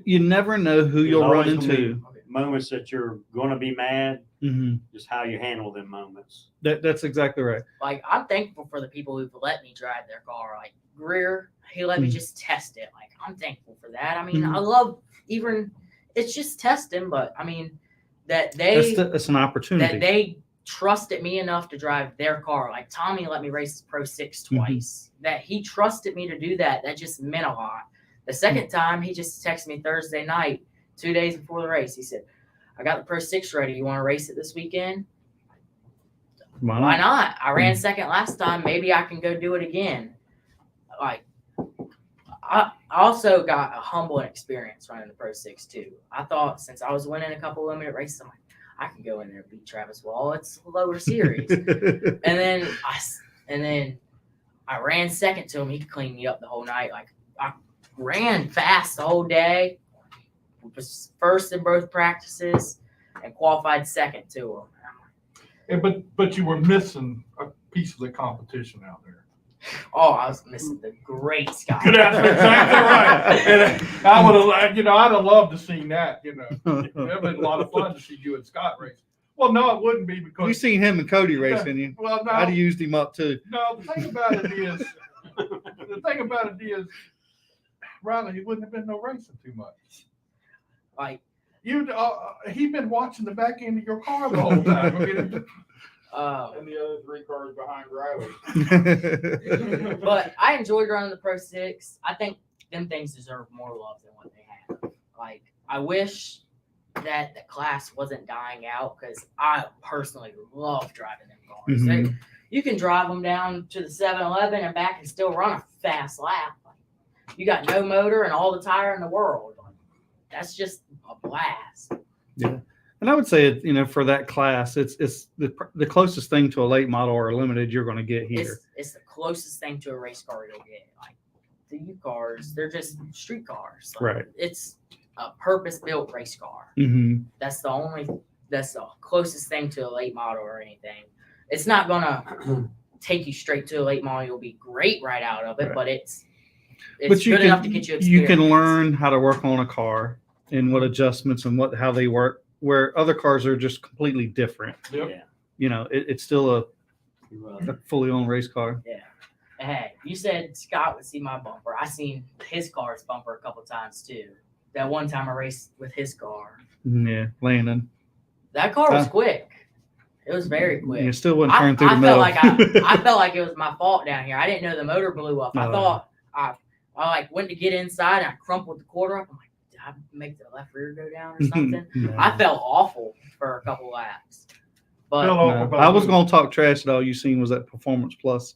You never know who There's you'll run always gonna into. Moments that you're going to be mad, Hmm. just how you handle them moments. That's exactly right. like I'm thankful for the people who've let me drive their car. Like Greer, he let me Mhm. just test it. Like I'm thankful for that. I mean, Mhm. I love it's just testing, but I mean that they That's an opportunity. that they trusted me enough to drive their car. Like Tommy let me race the Pro 6 twice. That he trusted me to do that. That just meant a lot. The second time, he just texted me Thursday night, 2 days before the race. He said, I got the Pro 6 ready. You want to race it this weekend? Why not? I ran second last time. Maybe I can go do it again. Like, I also got a humbling experience running the Pro 6 too. I thought since I was winning a couple limited races, I'm like, I can go in there and beat Travis Wall. It's a lower series. And then I ran second to him. He cleaned me up the whole night. Like I ran fast the whole day. Was first in both practices and qualified second to him. Yeah, but you were missing a piece of the competition out there. Oh, I was missing the great Scott. That's exactly right. And I would have, I'd have loved to see that. It would have been a lot of fun to see you and Scott race. Well, no, it wouldn't be because You seen him and Cody racing you. Well, no, I'd have used him up too. no. The thing about it is, Ryley, he wouldn't have been no racing too much. Like He'd been watching the back end of your car the whole time. I mean, And the other 3 cars behind Ryley. But I enjoyed running the Pro 6. I think them things deserve more love than what they have. Like, I wish that the class wasn't dying out because I personally love driving them cars. Mhm. You can drive them down to the 7-Eleven and back and still run a fast lap. You got no motor and all the tire in the world. That's just a blast. And I would say, for that class, it's the closest thing to a late model or a limited you're going to get here. It's the closest thing to a race car you'll get. Like the U cars, they're just street cars. Like, Right. It's a purpose-built race car. Mm-hmm. That's the closest thing to a late model or anything. It's not gonna take you straight to a late model. You'll be great right out of it, Right. but it's But good enough to get you experience. You can learn how to work on a car and what adjustments and how they work, where other cars are just completely different. Yep. Yeah. It's still a Right. fully owned race car. Hey, you said Scott would see my bumper. I seen his car's bumper a couple times too. That one time I raced with his car. Yeah, Landon. That car was quick. It was very quick. You still wouldn't turn through the I middle. I felt like it was my fault down here. I didn't know the motor blew up. I Oh. thought I like went to get inside and I crumpled the quarter up. I'm like, did I make the left rear go down or something? I felt awful for a couple laps. But Fell off No, I was going to talk trash, and all you seen was that Performance Plus.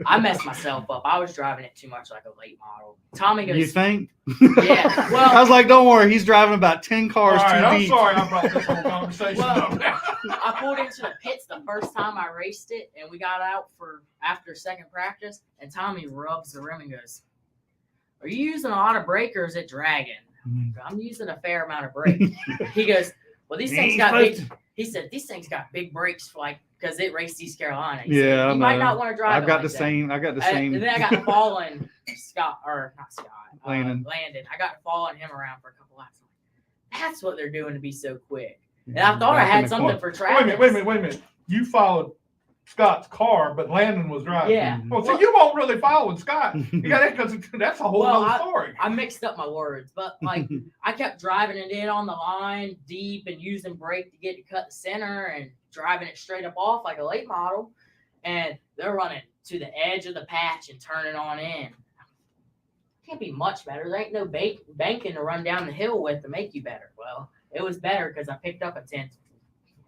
I messed myself up. I was driving it too much like a late model. Tommy goes, You think? Yeah, well- I was like, don't worry, he's driving about 10 cars All right, too I'm deep. sorry I brought this whole conversation Well, up now. I pulled into the pits the first time I raced it, and we got out for after second practice, and Tommy rubs the rim and goes, "Are you using a lot of brake or is it dragging?" I'm using a fair amount of brake. He goes, "Well, these things got big." He said, "These things got big brakes, like because it raced East Carolina." He said, Yeah, I you might know. not want to drive. I've got it the like same. I got the that. same. And then I got to following Scott, or not Scott, Landon. Landon. I got to following him around for a couple laps. That's what they're doing to be so quick. And I thought I Back in had the something corner. for Wait a Travis. minute, wait a minute. You followed Scott's car, but Landon was driving. Yeah. Well, so you won't really follow Scott. You got that because that's a whole Well, other story. I mixed up my words, but like I kept driving it in on the line deep and using brake to get to cut the center and driving it straight up off like a late model. And they're running to the edge of the patch and turning on in. Can't be much better. There ain't no banking to run down the hill with to make you better. Well, it was better because I picked up a 10th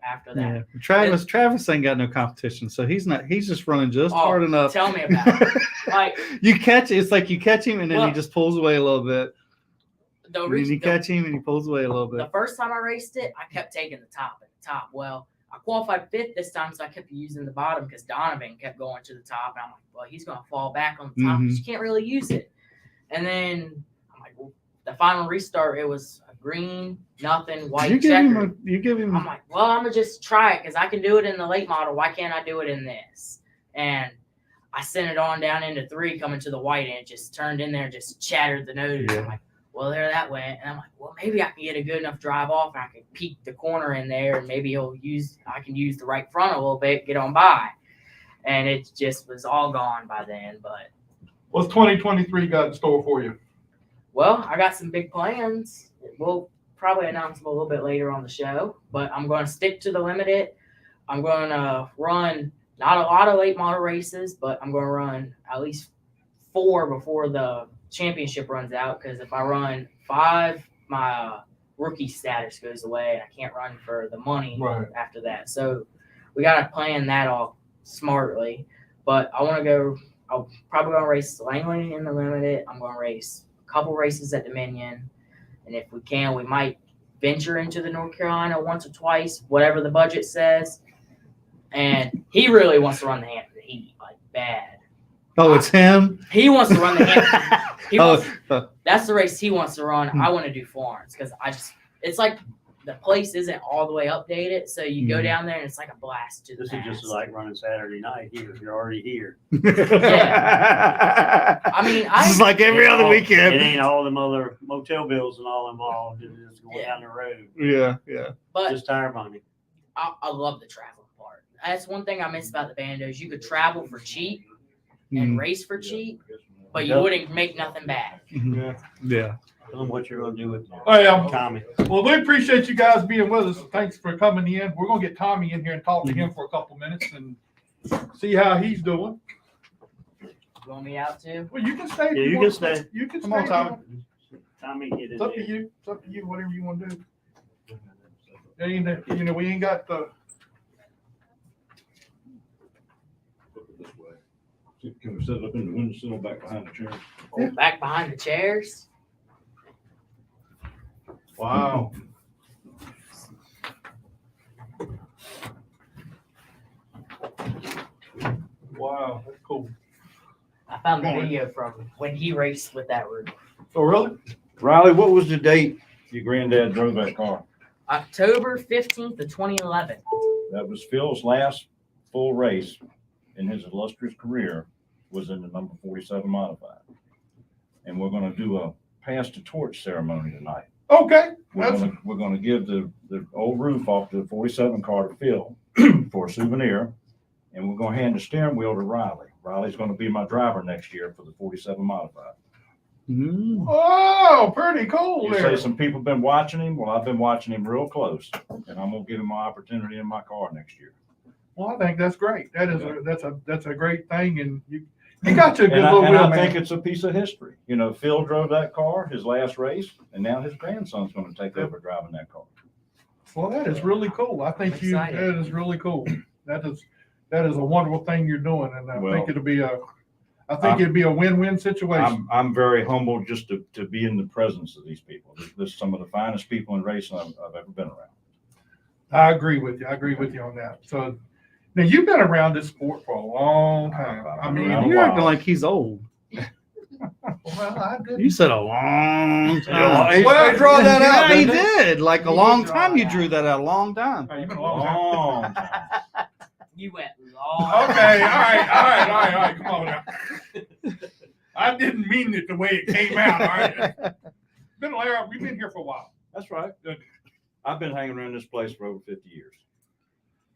after that. Yeah. Travis ain't got no competition, so he's just running just hard enough. Tell me about it. Like you catch it, it's like you catch him and then he Well, just pulls away a little bit. the And then you catch him and he pulls away a little The bit. first time I raced it, I kept taking the top at the top. Well, I qualified 5th this time, so I kept using the bottom because Donovan kept going to the top. And I'm like, well, he's going to fall back on the top because you can't really use it. And then I'm like, well, the final restart, it was a green, nothing, white You give checker. him I'm like, well, I'm going to just try it because I can do it in the late model. Why can't I do it in this? And I sent it on down into 3, coming to the white, and it just turned in there, just chattered the nose. Yeah. I'm like, well, there that went. And I'm like, well, maybe I can get a good enough drive off and I can peek the corner in there and maybe I can use the right front a little bit, get on by. And it just was all gone by then. But, What's 2023 got in store for you? well, I got some big plans. We'll probably announce them a little bit later on the show, but I'm going to stick to the limited. I'm going to run not a lot of late model races, but I'm going to run at least 4 before the championship runs out, because if I run 5, my rookie status goes away and I can't run for the money Right. after that. So we got to plan that all smartly. But I want to go. I'm probably going to race Langley in the limited. I'm going to race a couple races at Dominion, and if we can, we might venture into the North Carolina once or twice, whatever the budget says. And he really wants to run the Hampton Heat, like bad. Oh, it's him. He wants to run the Hampton. He Oh, wants, that's the race he wants to run. I want to do Florence because it's like the place isn't all the way updated, so you go down there and it's like a blast to the This past. is just like running Saturday night here. You're already here. I mean, This is like every It other ain't all- weekend. It ain't all them other motel bills and all involved. It's just going down the road. Yeah. But Just tire money. I love the traveling part. That's one thing I miss about the bandos. You could travel for cheap and race for cheap, but you Yep. wouldn't make nothing back. Yeah. Tell them what you're gonna do with Oh, yeah. Tommy. Well, we appreciate you guys being with us. Thanks for coming in. We're gonna get Tommy in here and talk to him for a couple minutes and see how he's doing. You want me out too? Well, you can stay. if Yeah, you want. can stay. You can Come on, stay. Tommy. Tommy, get in It's up to there. you. It's up to you. Whatever you want to do. We ain't got the. This way. Can we set it up in the windowsill back behind the chair? Oh, back behind the chairs. Wow. Wow, that's cool. I found the video from when he raced with that roof. Oh, really? Ryley, what was the date your granddad drove that car? October 15th of 2011. That was Phil's last full race in his illustrious career, was in the number 47 modified. And we're gonna do a pass the torch ceremony tonight. Okay. We're gonna give the old roof off the 47 car to Phil for a souvenir. And we're gonna hand the steering wheel to Ryley. Riley's gonna be my driver next year for the 47 modified. Mm. Oh, pretty cool You there. say some people been watching him. Well, I've been watching him real close, and I'm gonna give him my opportunity in my car next year. Well, I think that's great. That's a great thing, and you got you a good And little wheel, I man. think it's a piece of history. You know, Phil drove that car his last race, and now his grandson's gonna take over driving that car. Well, that is really cool. I think I'm excited. that is really cool. That is a wonderful thing you're doing, and I Well, think it'd be a win-win situation. I'm very humbled just to be in the presence of these people. This is some of the finest people in racing I've ever been around. I agree with you. I agree with you on that. So now you've been around this sport for a long time. I mean, Around a You're while. acting like he's old. well, I did. You said a long time. Well, draw that out, Yeah, he didn't did. Like a He long did draw time. it You out. drew that out. A long time. You've been a long time. Long time. You went long. Okay, all right. Come on now. I didn't mean it the way it came out. All right. We've been here for a while. That's right. I've been hanging around this place for over 50 years.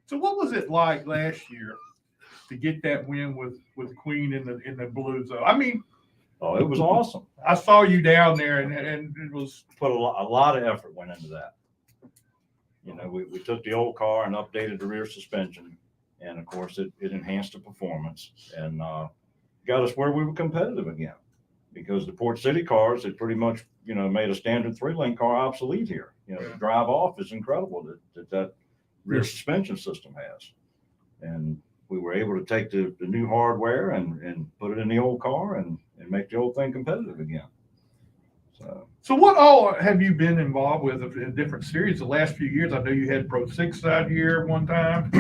So what was it like last year to get that win with the Queen in the Blues? I mean, Oh, it was awesome. I saw you down there, and it was. Put a lot of effort went into that. You know, we took the old car and updated the rear suspension, and of course it enhanced the performance and got us where we were competitive again. Because the Port City cars had pretty much, you know, made a standard 3-link car obsolete here. You know, the drive off is incredible that rear suspension system has. And we were able to take the new hardware and put it in the old car and make the old thing competitive again. So what all have you been involved with in different series the last few years? I know you had Pro 6 out here one time.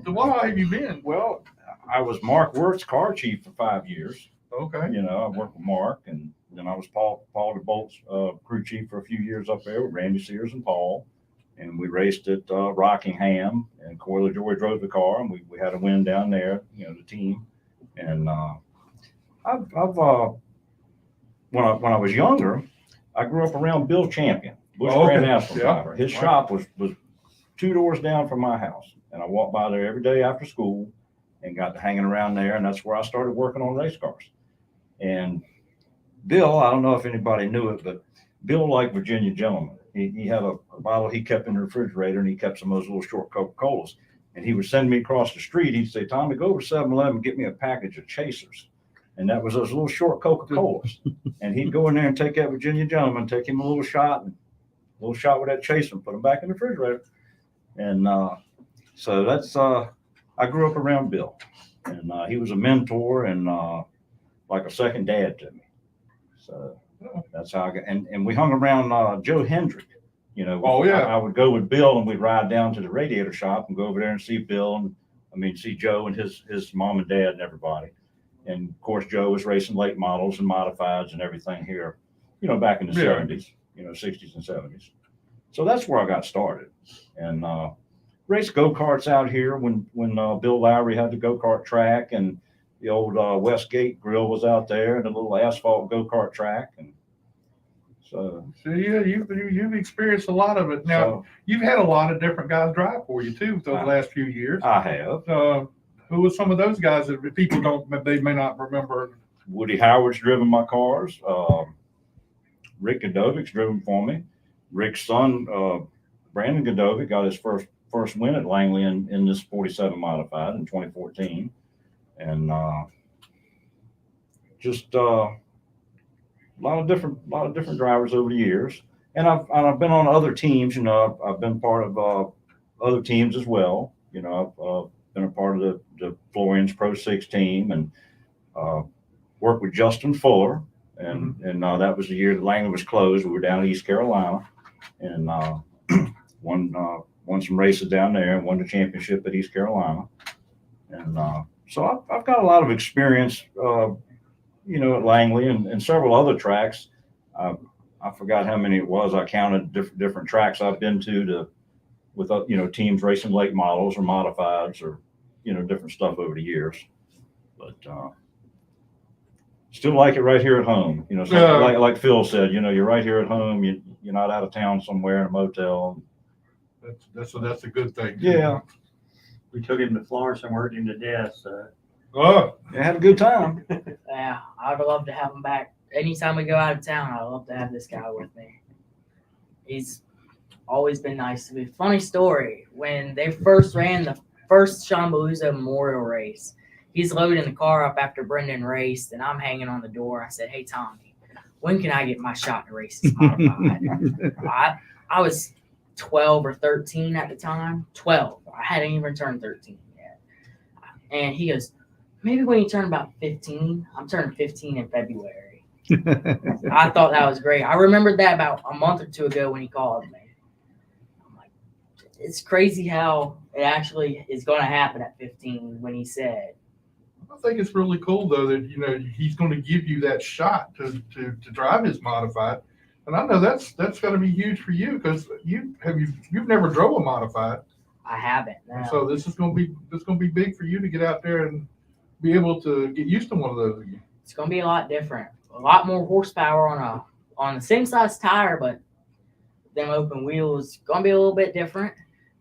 So what all have you been? Well, I was Mark Wirt's car chief for 5 years. Okay. You know, I worked with Mark, and then I was Paul DeBolt's crew chief for a few years up there with Randy Sears and Paul. And we raced at Rockingham, and Corey LaJoy drove the car, and we had a win down there, you know, the team. And when I was younger, I grew up around Bill Champion, Bush Grand National driver. His shop was 2 doors down from my house, and I walked by there every day after school and got to hanging around there, and that's where I started working on race cars. And Bill, I don't know if anybody knew it, but Bill liked Virginia Gentleman. He had a bottle he kept in the refrigerator, and he kept some of those little short Coca-Colas. And he would send me across the street. He'd say, Tommy, go over to 7-Eleven and get me a package of Chasers. And that was those little short Coca-Colas. And he'd go in there and take that Virginia Gentleman, take him a little shot with that Chaser and put him back in the refrigerator. And so that's, I grew up around Bill. And he was a mentor and like a second dad to me. So that's how I got, and we hung around Joe Hendrick. You know, Oh, yeah. I would go with Bill and we'd ride down to the radiator shop and go over there and see Bill and see Joe and his mom and dad and everybody. And of course, Joe was racing late models and modifieds and everything here, you know, back in the 70s, you know, 60s and 70s. So that's where I got started. And raced go-karts out here when Bill Lowry had the go-kart track, and the old Westgate grill was out there, and a little asphalt go-kart track. And so yeah, you've experienced a lot of it. Now, you've had a lot of different guys drive for you too those last few years. I have. Who were some of those guys that people they may not remember? Woody Howard's driven my cars. Rick Godovic's driven for me. Rick's son, Brandon Godovic, got his first win at Langley in this 47 modified in 2014, and just a lot of different drivers over the years. And I've been on other teams. You know, I've been part of other teams as well. You know, I've been a part of the Florian's Pro 6 team, and worked with Justin Fuller. And that was the year that Langley was closed. We were down in East Carolina, and won some races down there and won the championship at East Carolina. And so I've got a lot of experience, you know, at Langley and several other tracks. I forgot how many it was. I counted different tracks I've been to with you know, teams racing late models or modifieds or, you know, different stuff over the years. But still like it right here at home. You know, so like Phil said, you know, you're right here at home. You're not out of town somewhere in a motel. That's a good thing. Yeah. We took him to Florence and worked him to death, so. Oh, I had a good time. Yeah, I'd love to have him back. Anytime we go out of town, I'd love to have this guy with me. He's always been nice to me. Funny story, when they first ran the first Sean Beluso Memorial race, he's loading the car up after Brendan raced, and I'm hanging on the door. I said, "Hey, Tommy, when can I get my shot to race this modified?" I was 12 or 13 at the time. 12. I hadn't even turned 13 yet. And he goes, "Maybe when you turn about 15." I'm turning 15 in February. I thought that was great. I remembered that about a month or two ago when he called me. I'm like, it's crazy how it actually is going to happen at 15 when he said. I think it's really cool though that, you know, he's going to give you that shot to drive his modified, and I know that's going to be huge for you because you've never drove a modified. I haven't. No. So this is going to be big for you to get out there and be able to get used to one of those again. It's going to be a lot different. A lot more horsepower on the same size tire, but them open wheels going to be a little bit different.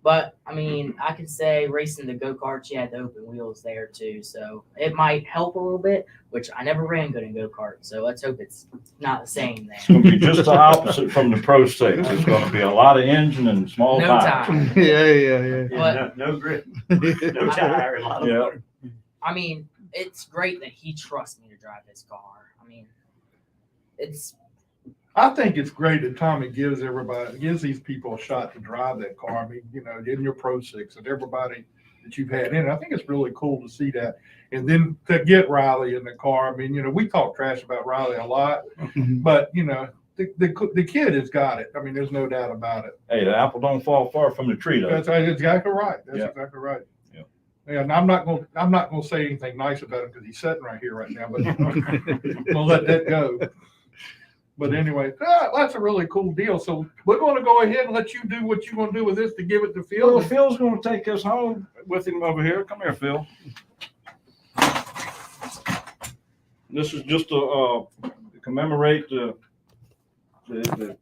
But I mean, I could say racing the go-karts, you had the open wheels there too, so it might help a little bit. Which I never ran good in go-karts, so let's hope it's not the same there. It's going to be just the opposite from the Pro 6. It's going to be a lot of engine and small No tires. tire. Yeah. But- No grip, no tire, and a lot of Yeah. water. I mean, it's great that he trusts me to drive this car. I mean, I think it's great that Tommy gives these people a shot to drive that car. I mean, you know, in your Pro 6 and everybody that you've had in it. I think it's really cool to see that. And then to get Ryley in the car. I mean, you know, we talk trash about Ryley a lot, but you know, the kid has got it. I mean, there's no doubt about it. Hey, the apple don't fall far from the tree, though. That's exactly right. That's Yeah. exactly right. Yeah. And I'm not going to say anything nice about him because he's sitting right here right now, but we'll let that go. But anyway, that's a really cool deal. So we're going to go ahead and let you do what you're going to do with this to give it to Phil. Well, Phil's going to take us home with him over here. Come here, Phil. This is just to commemorate the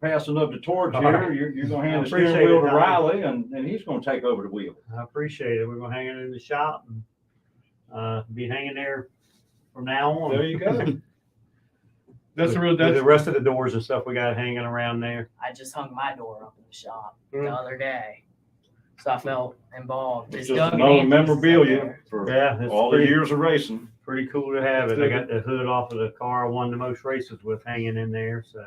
passing of the torch here. You're going to hand the steering Appreciate wheel it, to Tommy. Riley, and he's going to take over the wheel. I appreciate it. We're gonna hang it in the shop and be hanging there from now on. There you go. That's With the rest of the doors and stuff we got hanging around there. I just hung my door up in the shop Mm. the other day, so I felt involved. It's Doug just and another Anthony's memorabilia up there. for Yeah, it's all the pretty- years of racing. Pretty cool to have it. I got the hood off of the car I won the most races with hanging in there. So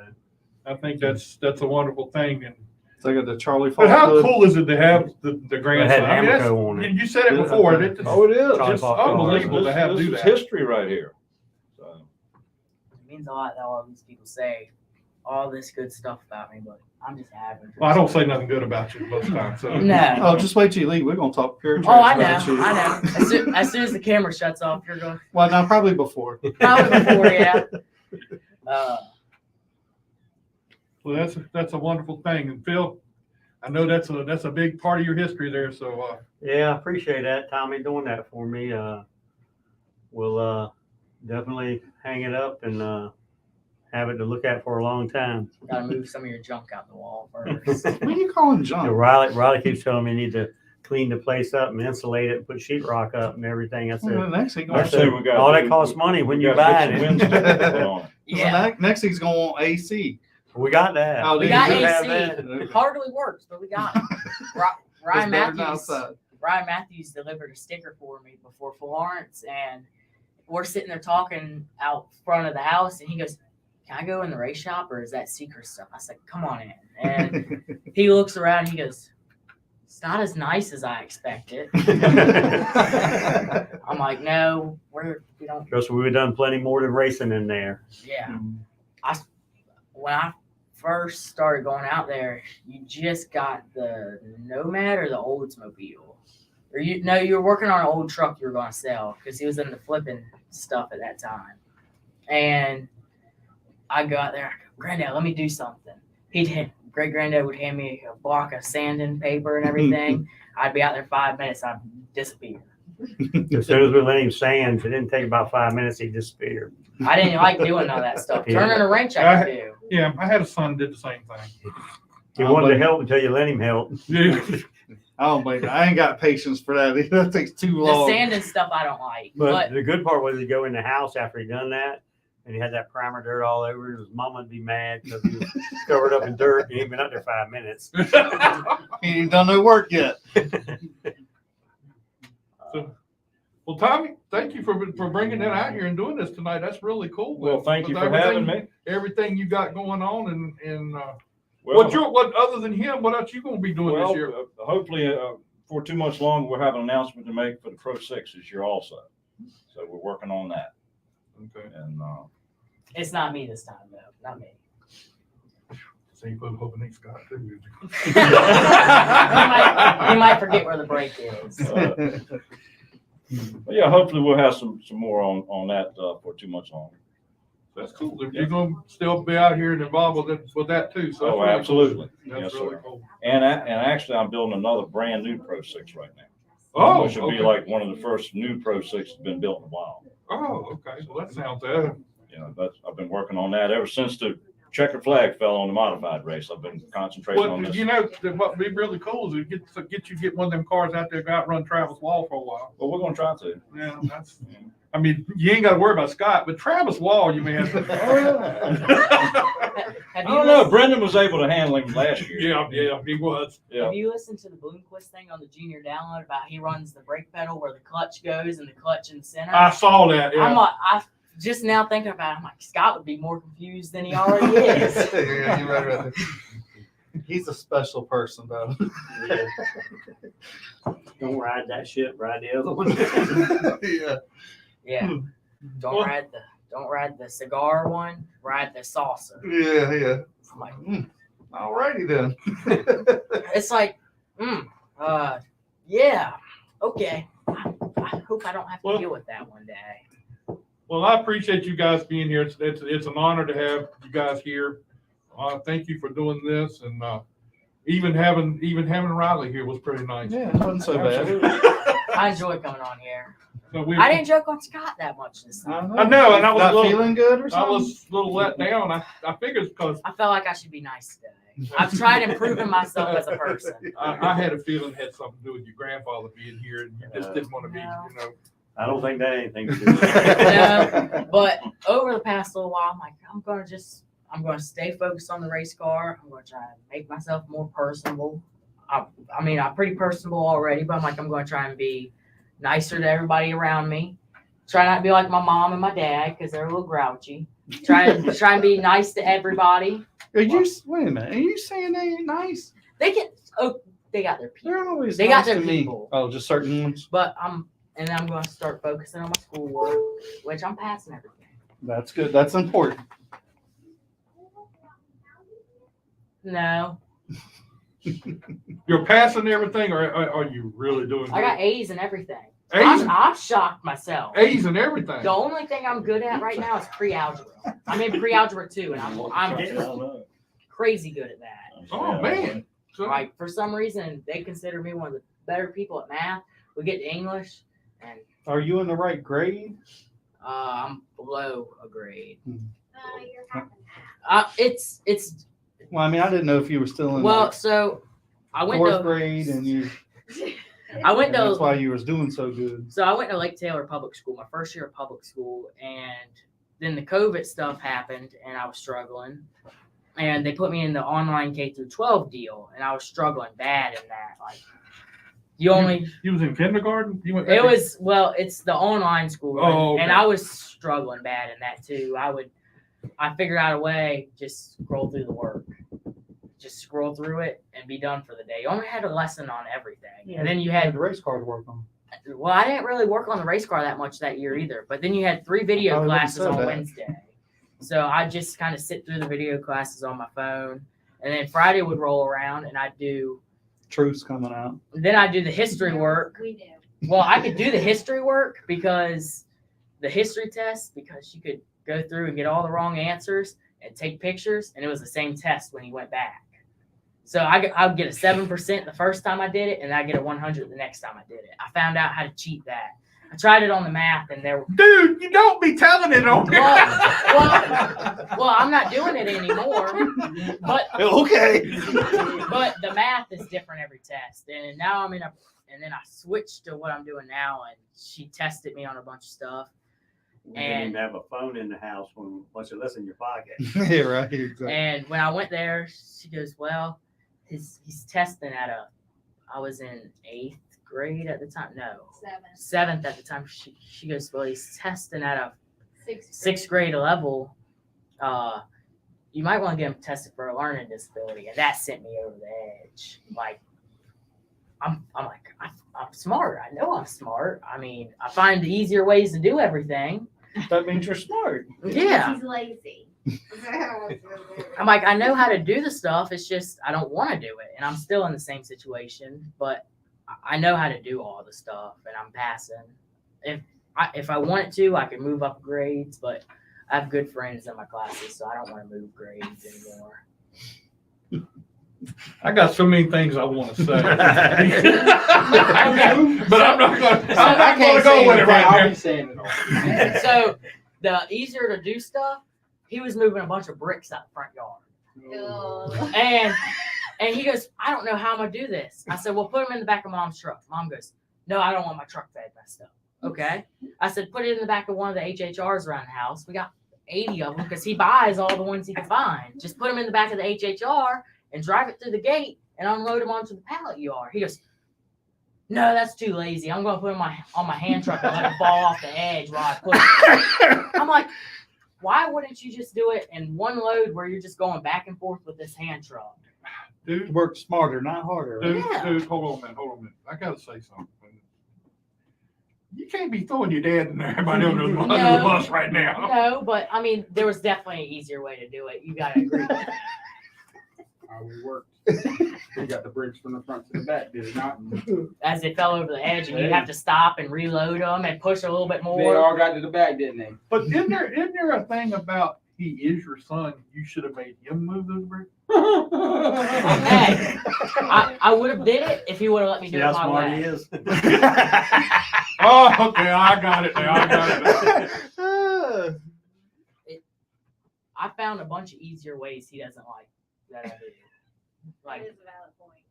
I think that's a wonderful thing. And So I got the Charlie but how Falk hood. cool is it to have the it grandson? had I mean, that's- Amoco on it. and you said it before. And it's Oh, it is. Charlie just Falk. unbelievable to have This do is that. history right here. So, It means a lot that all these people say all this good stuff about me, but I'm just average. Well, I don't say nothing good about you most times. So No. Oh, just wait till you leave. We're gonna talk pure trash. Oh, I know. about you. I know. As soon as the camera shuts off, you're going. Well, no, probably before. Probably before, yeah. well, that's a wonderful thing. And Phil, I know that's a big part of your history there. So Yeah, I appreciate that, Tommy, doing that for me. We'll definitely hang it up and have it to look at for a long time. Gotta move some of your junk out the wall first. What are you calling You know, John? Riley keeps telling me I need to clean the place up and insulate it, put sheetrock up and everything. I Well, said, the next thing, I say we got all that costs money when we you're gotta buying get some it. wind stickers put on it. Yeah. next thing's gonna want AC. We got that. Oh, We did got you AC. have that? Hardly works, but we got it. Ryan It's better than Matthews. outside. Ryan Matthews delivered a sticker for me before Florence, and we're sitting there talking out front of the house, and he goes, "Can I go in the race shop, or is that secret stuff?" I said, "Come on in." And he looks around, and he goes, "It's not as nice as I expected." I'm like, "No, we don't." Because we've done plenty more than racing in there. Yeah. When I first started going out there, you just got the Nomad or the Oldsmobile. Or you were working on an old truck you were going to sell because he was in the flipping stuff at that time. And I go out there, I go, "Granddad, let me do something." Great granddad would hand me a block of sanding paper and everything. I'd be out there 5 minutes, I'd disappear. As soon as we let him sand, it didn't take about 5 minutes, he disappeared. I didn't like doing none of that stuff. Yeah. Turning a wrench, I could do. Yeah, I had a son that did the same thing. He wanted to help until you let him help. Yeah. I don't blame you. I ain't got patience for that. That takes too The long. sanding stuff I don't like. But the good part was he'd go in the house after he'd done that, and he had that primer dirt all over. His mama would be mad because he was covered up in dirt, and he'd been up there 5 minutes. He ain't done no work yet. Well, Tommy, thank you for bringing that out here and doing this tonight. That's really cool. Well, thank you With for having me. Everything you got going on, and Well, what other than him, what else you gonna be doing this year? hopefully, for too much longer, we'll have an announcement to make for the Pro 6 this year also. So we're working on that. Okay. And, It's not me this time, though. Not me. So you put hoping he's got too. You might forget where the break is. but yeah, hopefully we'll have some more on that, for too much longer. That's cool. If you're gonna still be out here and involved with that too. So Oh, that's really absolutely. Cool. That's Yes, really sir. cool. And actually, I'm building another brand new Pro 6 right now. Oh, Which will be okay. like one of the first new Pro 6 that's been built in a while. Oh, okay. Well, that sounds You know, I've been working on that ever since the checkered flag fell on the modified race. I've been concentrating on Well, this. you know, what would be really cool is to get one of them cars out there, go out and run Travis Wall for a while. Well, we're gonna try to. Yeah, that's. I mean, you ain't got to worry about Scott, but Travis Wall, you may have to. Have I you don't know. listened- Brendan was able to handle him last year. Yeah, he was. Yeah. Have you listened to the Bloomquist thing on the junior download about he runs the brake pedal where the clutch goes and the clutch in the center? I saw that. Yeah. I'm like, I just now thinking about it, I'm like, Scott would be more confused than he already is. Yeah, you're right. He's a special person, though. Don't ride that ship, ride the other one. Yeah. Yeah. Don't ride the cigar one, ride the saucer. Yeah. I'm like, Alrighty then. it's like, yeah, okay. I hope I don't have to Well- deal with that one day. Well, I appreciate you guys being here. It's an honor to have you guys here. Thank you for doing this, and even having Ryley here was pretty nice. Yeah, it wasn't so bad. I enjoy coming on here. So we, I didn't joke on Scott that much this time. I know, and I was Not a little- feeling good or I something. was a little let down. I figured because I felt like I should be nice today. I've tried improving myself as a person. I had a feeling it had something to do with your grandfather being here, and you just didn't want to be, No. you know. I don't think that had anything to do with it. No, but over the past little while, I'm like, I'm going to stay focused on the race car. I'm going to try and make myself more personable. I mean, I'm pretty personable already, but I'm like, I'm going to try and be nicer to everybody around me. Try not to be like my mom and my dad because they're a little grouchy. Try and be nice to everybody. Wait a minute. Are you saying they ain't nice? They got their people. They're always They nice got their to me. people. Oh, just certain ones. But I'm going to start focusing on my schoolwork, which I'm passing everything. That's good. That's important. No, You're passing everything, or are you really doing? I got A's and everything. A's, I'm shocked myself. A's and everything. The only thing I'm good at right now is pre-algebra. I'm in pre-algebra 2, and I'm I don't know. crazy good at that. Oh man. So, Like, for some reason, they consider me one of the better people at math. We get to English, and Are you in the right grade? I'm below a grade. You're half It's Well, I mean, I didn't know if you were still in well. like So I went fourth to grade, and you. I went And that's to why you was doing so good. so I went to Lake Taylor Public School, my first year of public school, and then the COVID stuff happened, and I was struggling. and they put me in the online K through 12 deal, and I was struggling bad in that. Like, you was in kindergarten? It's the online school, Oh, and okay. I was struggling bad in that too. I figured out a way, just scroll through the work. Just scroll through it and be done for the day. You only had a lesson on everything. And then you had the race car to work on. Well, I didn't really work on the race car that much that year either. But then you had 3 video probably wouldn't classes said on that. Wednesday. So I just kind of sit through the video classes on my phone. And then Friday would roll around and I'd do Truth's coming out. the history work. We do. Well, I could do the history work because the history test, because you could go through and get all the wrong answers and take pictures, and it was the same test when you went back. So I would get a 7% the first time I did it, and I get a 100 the next time I did it. I found out how to cheat that. I tried it on the math, and there. Dude, you don't be telling it on here. Well, I'm not doing it anymore. But Okay. but the math is different every test, and now I'm in a. And then I switched to what I'm doing now, and she tested me on a bunch of stuff. You didn't even have a phone in the house once it left in your pocket. Yeah, right here. Exactly. And when I went there, she goes, "Well, he's testing at I was in 8th grade at the time. No, 7th at the time. She goes, "Well, he's testing at a 6th grade level. You might want to get him tested for a learning disability." And that sent me over the edge. Like, I'm like, I'm smart. I know I'm smart. I mean, I find the easier ways to do everything. That means you're smart. Yeah. He's lazy. I'm like, I know how to do the stuff. It's just I don't want to do it, and I'm still in the same situation. But I know how to do all the stuff, and I'm passing. If I wanted to, I could move up grades. But I have good friends in my classes, so I don't want to move grades anymore. I got so many things I want to say. But I'm not going to go with it right I'll now. be saying it all. So the easier to do stuff, he was moving a bunch of bricks out the front yard. And he goes, "I don't know how I'm going to do this." I said, "Well, put them in the back of Mom's truck." Mom goes, "No, I don't want my truck bed messed up." Okay. I said, "Put it in the back of one of the HHRs around the house. We got 80 of them because he buys all the ones he can find. Just put them in the back of the HHR and drive it through the gate and unload them onto the pallet yard." He goes, "No, that's too lazy. I'm going to put them on my hand truck and let it fall off the edge while I put it." I'm like, why wouldn't you just do it in one load where you're just going back and forth with this hand truck? Dude, Work smarter, not harder. Right? Yeah. hold on a minute. I got to say something. You can't be throwing your dad and everybody under the bus right now. No, but I mean, there was definitely an easier way to do it. You got to agree with that. We worked. We got the bricks from the front to the back, did it not? As they fell over the edge, and you have to stop and reload them and push a little bit They more. all got to the back, didn't they? But isn't there a thing about he is your son? You should have made him move those bricks. Hey, I would have did it if he would have let me do See it how my smart he way. is? Oh, okay, I got it now. I found a bunch of easier ways he doesn't like that I do. That Like, is a valid point.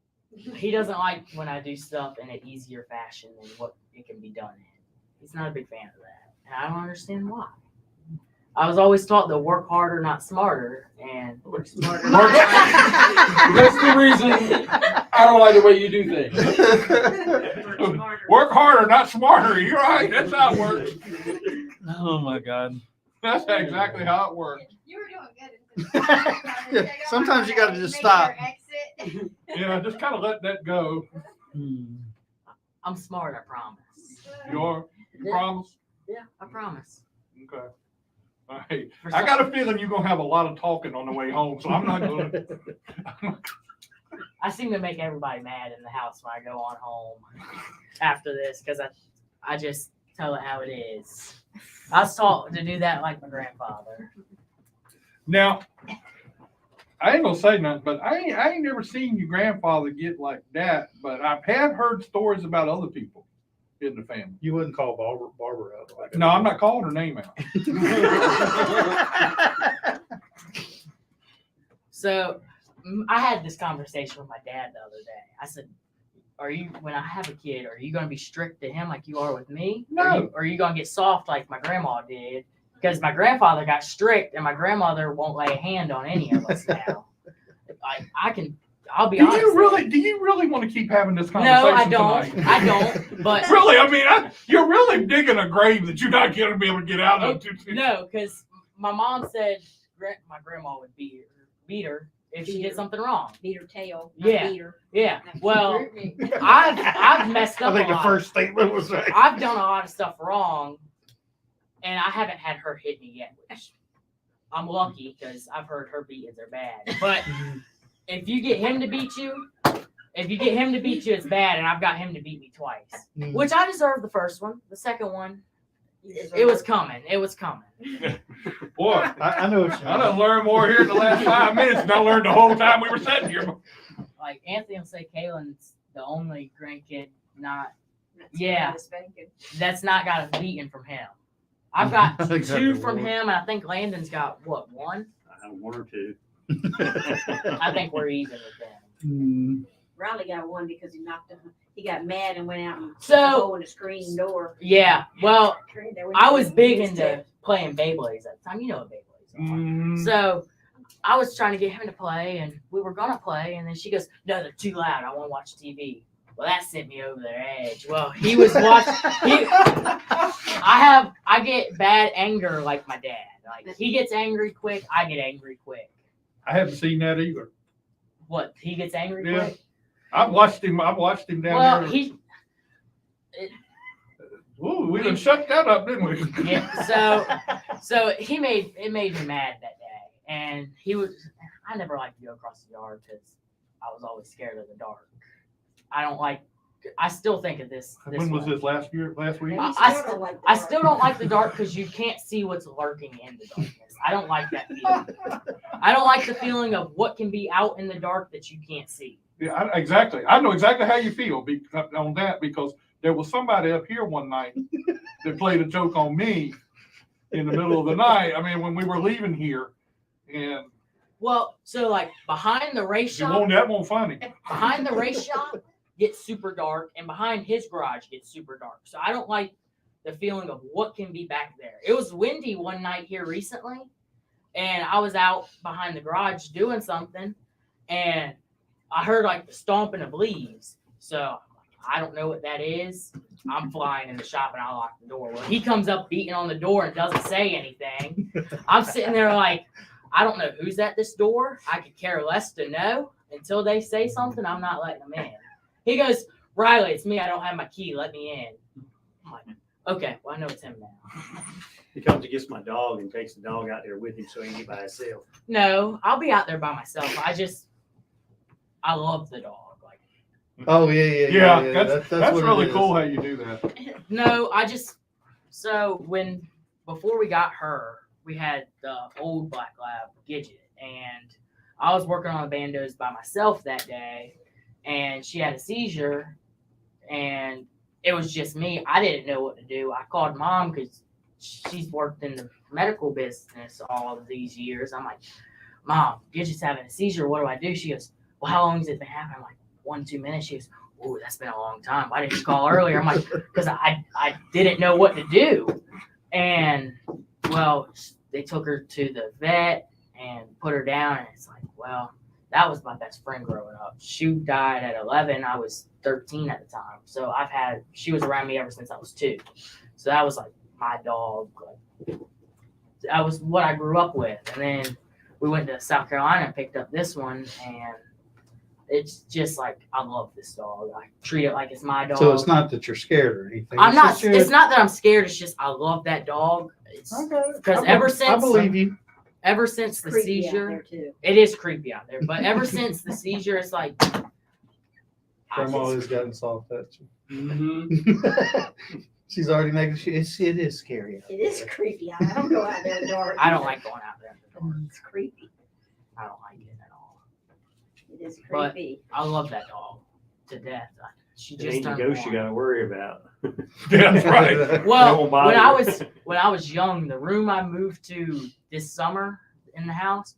he doesn't like when I do stuff in an easier fashion than what it can be done in. He's not a big fan of that, and I don't understand why. I was always taught to work harder, not smarter, and That's the reason I don't like the way you do things. Work harder, not smarter. You're right. That's how it works. Oh my God. That's exactly how it works. You were doing good. Sometimes you got to just Make stop. your exit. Yeah, just kind of let that go. I'm smart, I promise. You promise? Yeah, I promise. Okay. All right. For I some- got a feeling you're gonna have a lot of talking on the way home, so I'm not gonna. I seem to make everybody mad in the house when I go on home after this because I just tell it how it is. I was taught to do that like my grandfather. Now, I ain't gonna say nothing, but I ain't never seen your grandfather get like that. But I've heard stories about other people in the family. You wouldn't call Barbara out like that. No, I'm not calling her name out. So I had this conversation with my dad the other day. I said, when I have a kid, are you going to be strict to him like you are with me? No. Or are you going to get soft like my grandma did because my grandfather got strict and my grandmother won't lay a hand on any of us now. I'll be Do honest. you really want to keep having this conversation No, I don't. tonight? I don't. But Really, I mean, you're really digging a grave that you're not going to be able to get out of. no, because my mom said my grandma would beat her if she did something wrong. Beat her tail. not Yeah. beat her. Yeah. Well, I've messed up. I think a the lot. first statement was right. I've done a lot of stuff wrong, and I haven't had her hit me yet, which I'm lucky because I've heard her beatings are bad. But if you get him to beat you, it's bad, and I've got him to beat me twice, which I deserved the first one. The second one, it was coming. It was coming. Boy, I know what you I done learned more here in the last 5 minutes than I learned the whole time we were sitting here. Like Anthony will say, Kaylin's the only grandkid That's Yeah. the spanking. that's not got a beating from him. I've got I think two that's from one. him, and I think Landon's got what, one? I have 1 or 2. I think we're even with them. Ryley got one because he got mad and went out and So- in the screen door. Yeah, well, They went I was to big his into tip. playing Beyblades at the time. You know what Beyblades are. Mm, So I was trying to get him to play, and we were gonna play, and then she goes, "No, they're too loud. I want to watch TV." Well, that sent me over the edge. Well, he was watching. I get bad anger like my dad. Like he gets angry quick, I get angry quick. I haven't seen that either. What? He gets angry Yeah. quick. I've watched him down Well, there. Ooh, we done shut that up, didn't we? Yeah. So it made me mad that day, and I never liked to go across the yard because I was always scared of the dark. I still think of this. When was way. this last week? Maybe I still don't like the I dark. still don't like the dark because you can't see what's lurking in the darkness. I don't like that feeling. I don't like the feeling of what can be out in the dark that you can't see. Yeah, exactly. I know exactly how you feel on that because there was somebody up here one night that played a joke on me in the middle of the night. I mean, when we were leaving here, and Well, so like behind the race shop, that won't funny. behind the race shop gets super dark, and behind his garage gets super dark. So I don't like the feeling of what can be back there. It was windy one night here recently, and I was out behind the garage doing something, and I heard like the stomping of leaves. So I don't know what that is. I'm flying in the shop and I lock the door. Well, he comes up beating on the door and doesn't say anything. I'm sitting there like, I don't know who's at this door. I could care less to know. Until they say something, I'm not letting them in. He goes, Ryley, it's me. I don't have my key. Let me in. I'm like, okay, well, I know it's him now. He comes and gets my dog and takes the dog out there with him so he can get by himself. No, I'll be out there by myself. I love the dog. Like, Oh yeah. Yeah, That's that's what it really is. cool how you do that. no, so before we got her, we had the old black lab Gidget, and I was working on the bandos by myself that day, and she had a seizure, and it was just me. I didn't know what to do. I called mom because she's worked in the medical business all of these years. I'm like, Mom, Gidget's having a seizure. What do I do? She goes, well, how long has it been happening? I'm like, 1-2 minutes. She goes, oh, that's been a long time. Why didn't you call earlier? I'm like, because I didn't know what to do. And, well, they took her to the vet and put her down. And it's like, well, that was my best friend growing up. She died at 11. I was 13 at the time. So she was around me ever since I was 2. So that was like my dog. Like, that was what I grew up with. And then we went to South Carolina and picked up this one. And it's just like, I love this dog. I treat it like it's my dog. So it's not that you're scared or anything. I'm It's not. just you- It's not that I'm scared. It's just I love that dog. It's Okay. because I believe you. ever since the Creepy out seizure, there, too. it is creepy out there. But ever since the seizure, it's like Grandma has gotten soft touch. Mm-hmm. She's already making sure it is scary. It is creepy. I don't go out there in the dark. I don't like going out there in the dark. It's creepy. I don't like it at all. It is But- creepy. I love that dog to death. She It just ain't the turned ghost you one. got to worry about. That's right. Well, won't bother when I you. was young, the room I moved to this summer in the house,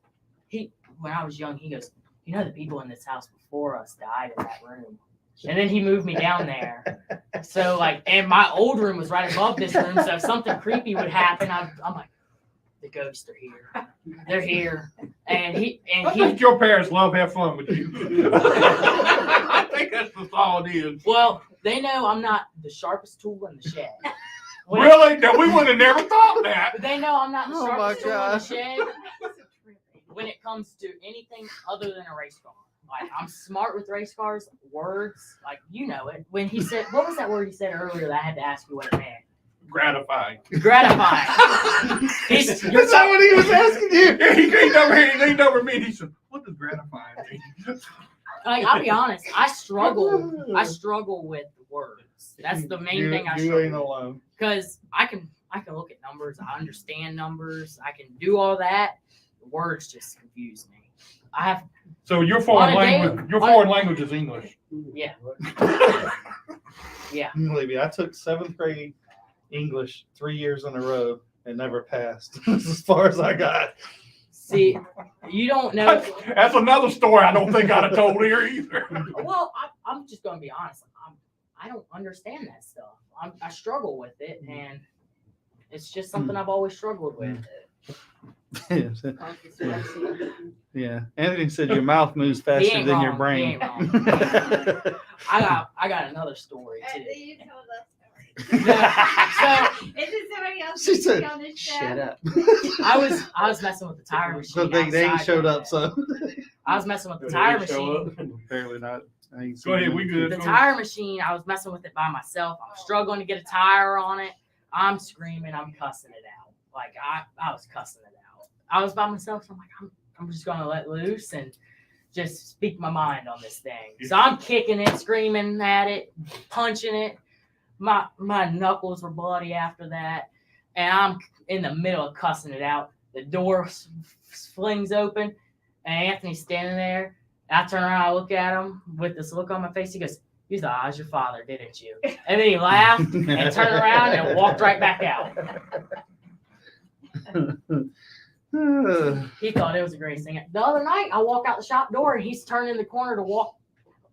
when I was young, he goes, you know, the people in this house before us died in that room. And then he moved me down there. So like, and my old room was right above this room. So if something creepy would happen, I'm like, The ghosts are here. They're here. And I he think your parents love have fun with you. I think that's all it is. well, they know I'm not the sharpest tool in the shed. When- Really? No, we would have never thought that. But they know I'm not the Oh my sharpest tool in the gosh. shed when it comes to anything other than a race car. Like, I'm smart with race cars, words, like, you know it. When he said, what was that word he said earlier that I had to ask you what it meant? Gratifying. Gratifying. Is that what he was asking you? Yeah, he leaned over here, he leaned over me, and he said, "What does gratifying mean?" Like, I'll be honest, I struggle with words. That's the main thing I You ain't struggle with. alone. Because I can look at numbers, I understand numbers, I can do all that. Words just confuse me. I have So your On foreign a day- language, your on- foreign language is English. yeah. Yeah. Believe me, I took 7th grade English 3 years in a row and never passed. That's as far as I got. See, you don't know. That's another story I don't think I'd have told here either. Well, I'm just gonna be honest. I don't understand that stuff. I struggle with it, and it's just something I've always struggled with. Yeah. Anthony said your mouth moves He faster ain't than your wrong. brain. He ain't wrong. I got another story too. You told us. So Is it somebody else She said, on this show? Shut up. I was messing with the tire machine. So they ain't outside showed the up, other so day. I was messing with the tire machine. apparently not. I ain't Go ahead, seen we them. good. The tire machine, I was messing with it by myself. I'm struggling to get a tire on it. I'm screaming, I'm cussing it out. Like I was cussing it out. I was by myself, so I'm like, I'm just gonna let loose and just speak my mind on this thing. So I'm kicking it, screaming at it, punching it. My knuckles were bloody after that, and I'm in the middle of cussing it out. The door flings open, and Anthony's standing there. I turn around, I look at him with this look on my face. He goes, "You thought I was your father, didn't you?" And then he laughed and turned around and walked right back out. He thought it was the greatest thing. The other night, I walk out the shop door, and he's turning the corner to walk.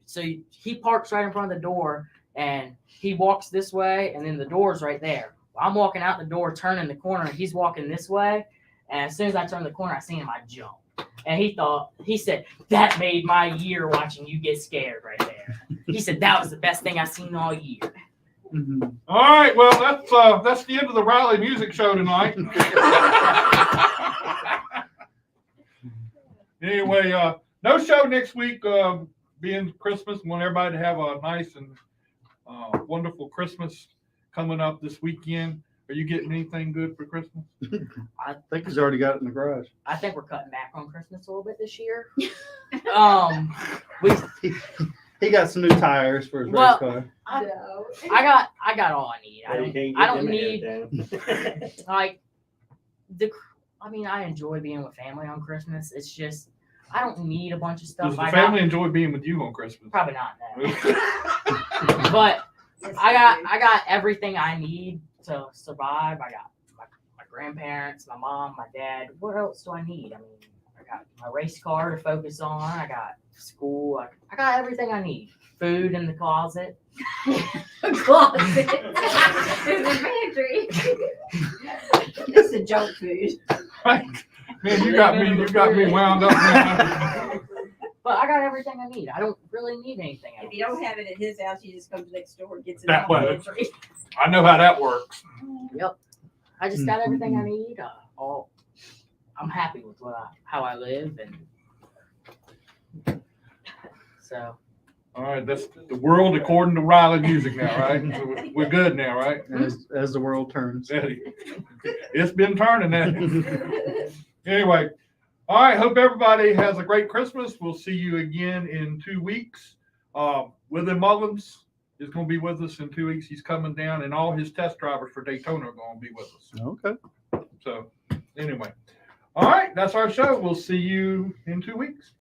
So he parks right in front of the door, and he walks this way, and then the door's right there. I'm walking out the door, turning the corner, and he's walking this way. And as soon as I turn the corner, I see him, I jump. And he said, "That made my year watching you get scared right there." He said, "That was the best thing I've seen all year." All right, well, that's the end of the Ryley Music Show tonight. Anyway, no show next week, being Christmas. Want everybody to have a nice and wonderful Christmas coming up this weekend. Are you getting anything good for Christmas? I think he's already got it in the garage. I think we're cutting back on Christmas a little bit this year. He got some new tires for his Well, race car. No. I got all I need. I don't need like I enjoy being with family on Christmas. It's just I don't need a bunch of stuff. Does the family enjoy being with you on Christmas? Probably not that. But I got everything I need to survive. I got my grandparents, my mom, my dad. What else do I need? I mean, I got my race car to focus on. I got school. I got everything I need. Food in the closet. Closet. There's a pantry. It's a junk food. Man, you got me wound up now. But I got everything I need. I don't really need anything else. If you don't have it at his house, he just comes next door and gets it That out of the way. pantry. I know how that works. Yep. I just got everything I need. I'm happy with how I live, and so. All right, that's the world according to Ryley Music now, right? So we're good now, right? As the world turns. It's been turning then. Anyway, all right. Hope everybody has a great Christmas. We'll see you again in 2 weeks. Willie Mullins is going to be with us in 2 weeks. He's coming down, and all his test drivers for Daytona are going to be with us. Okay. So, anyway, all right. That's our show. We'll see you in 2 weeks.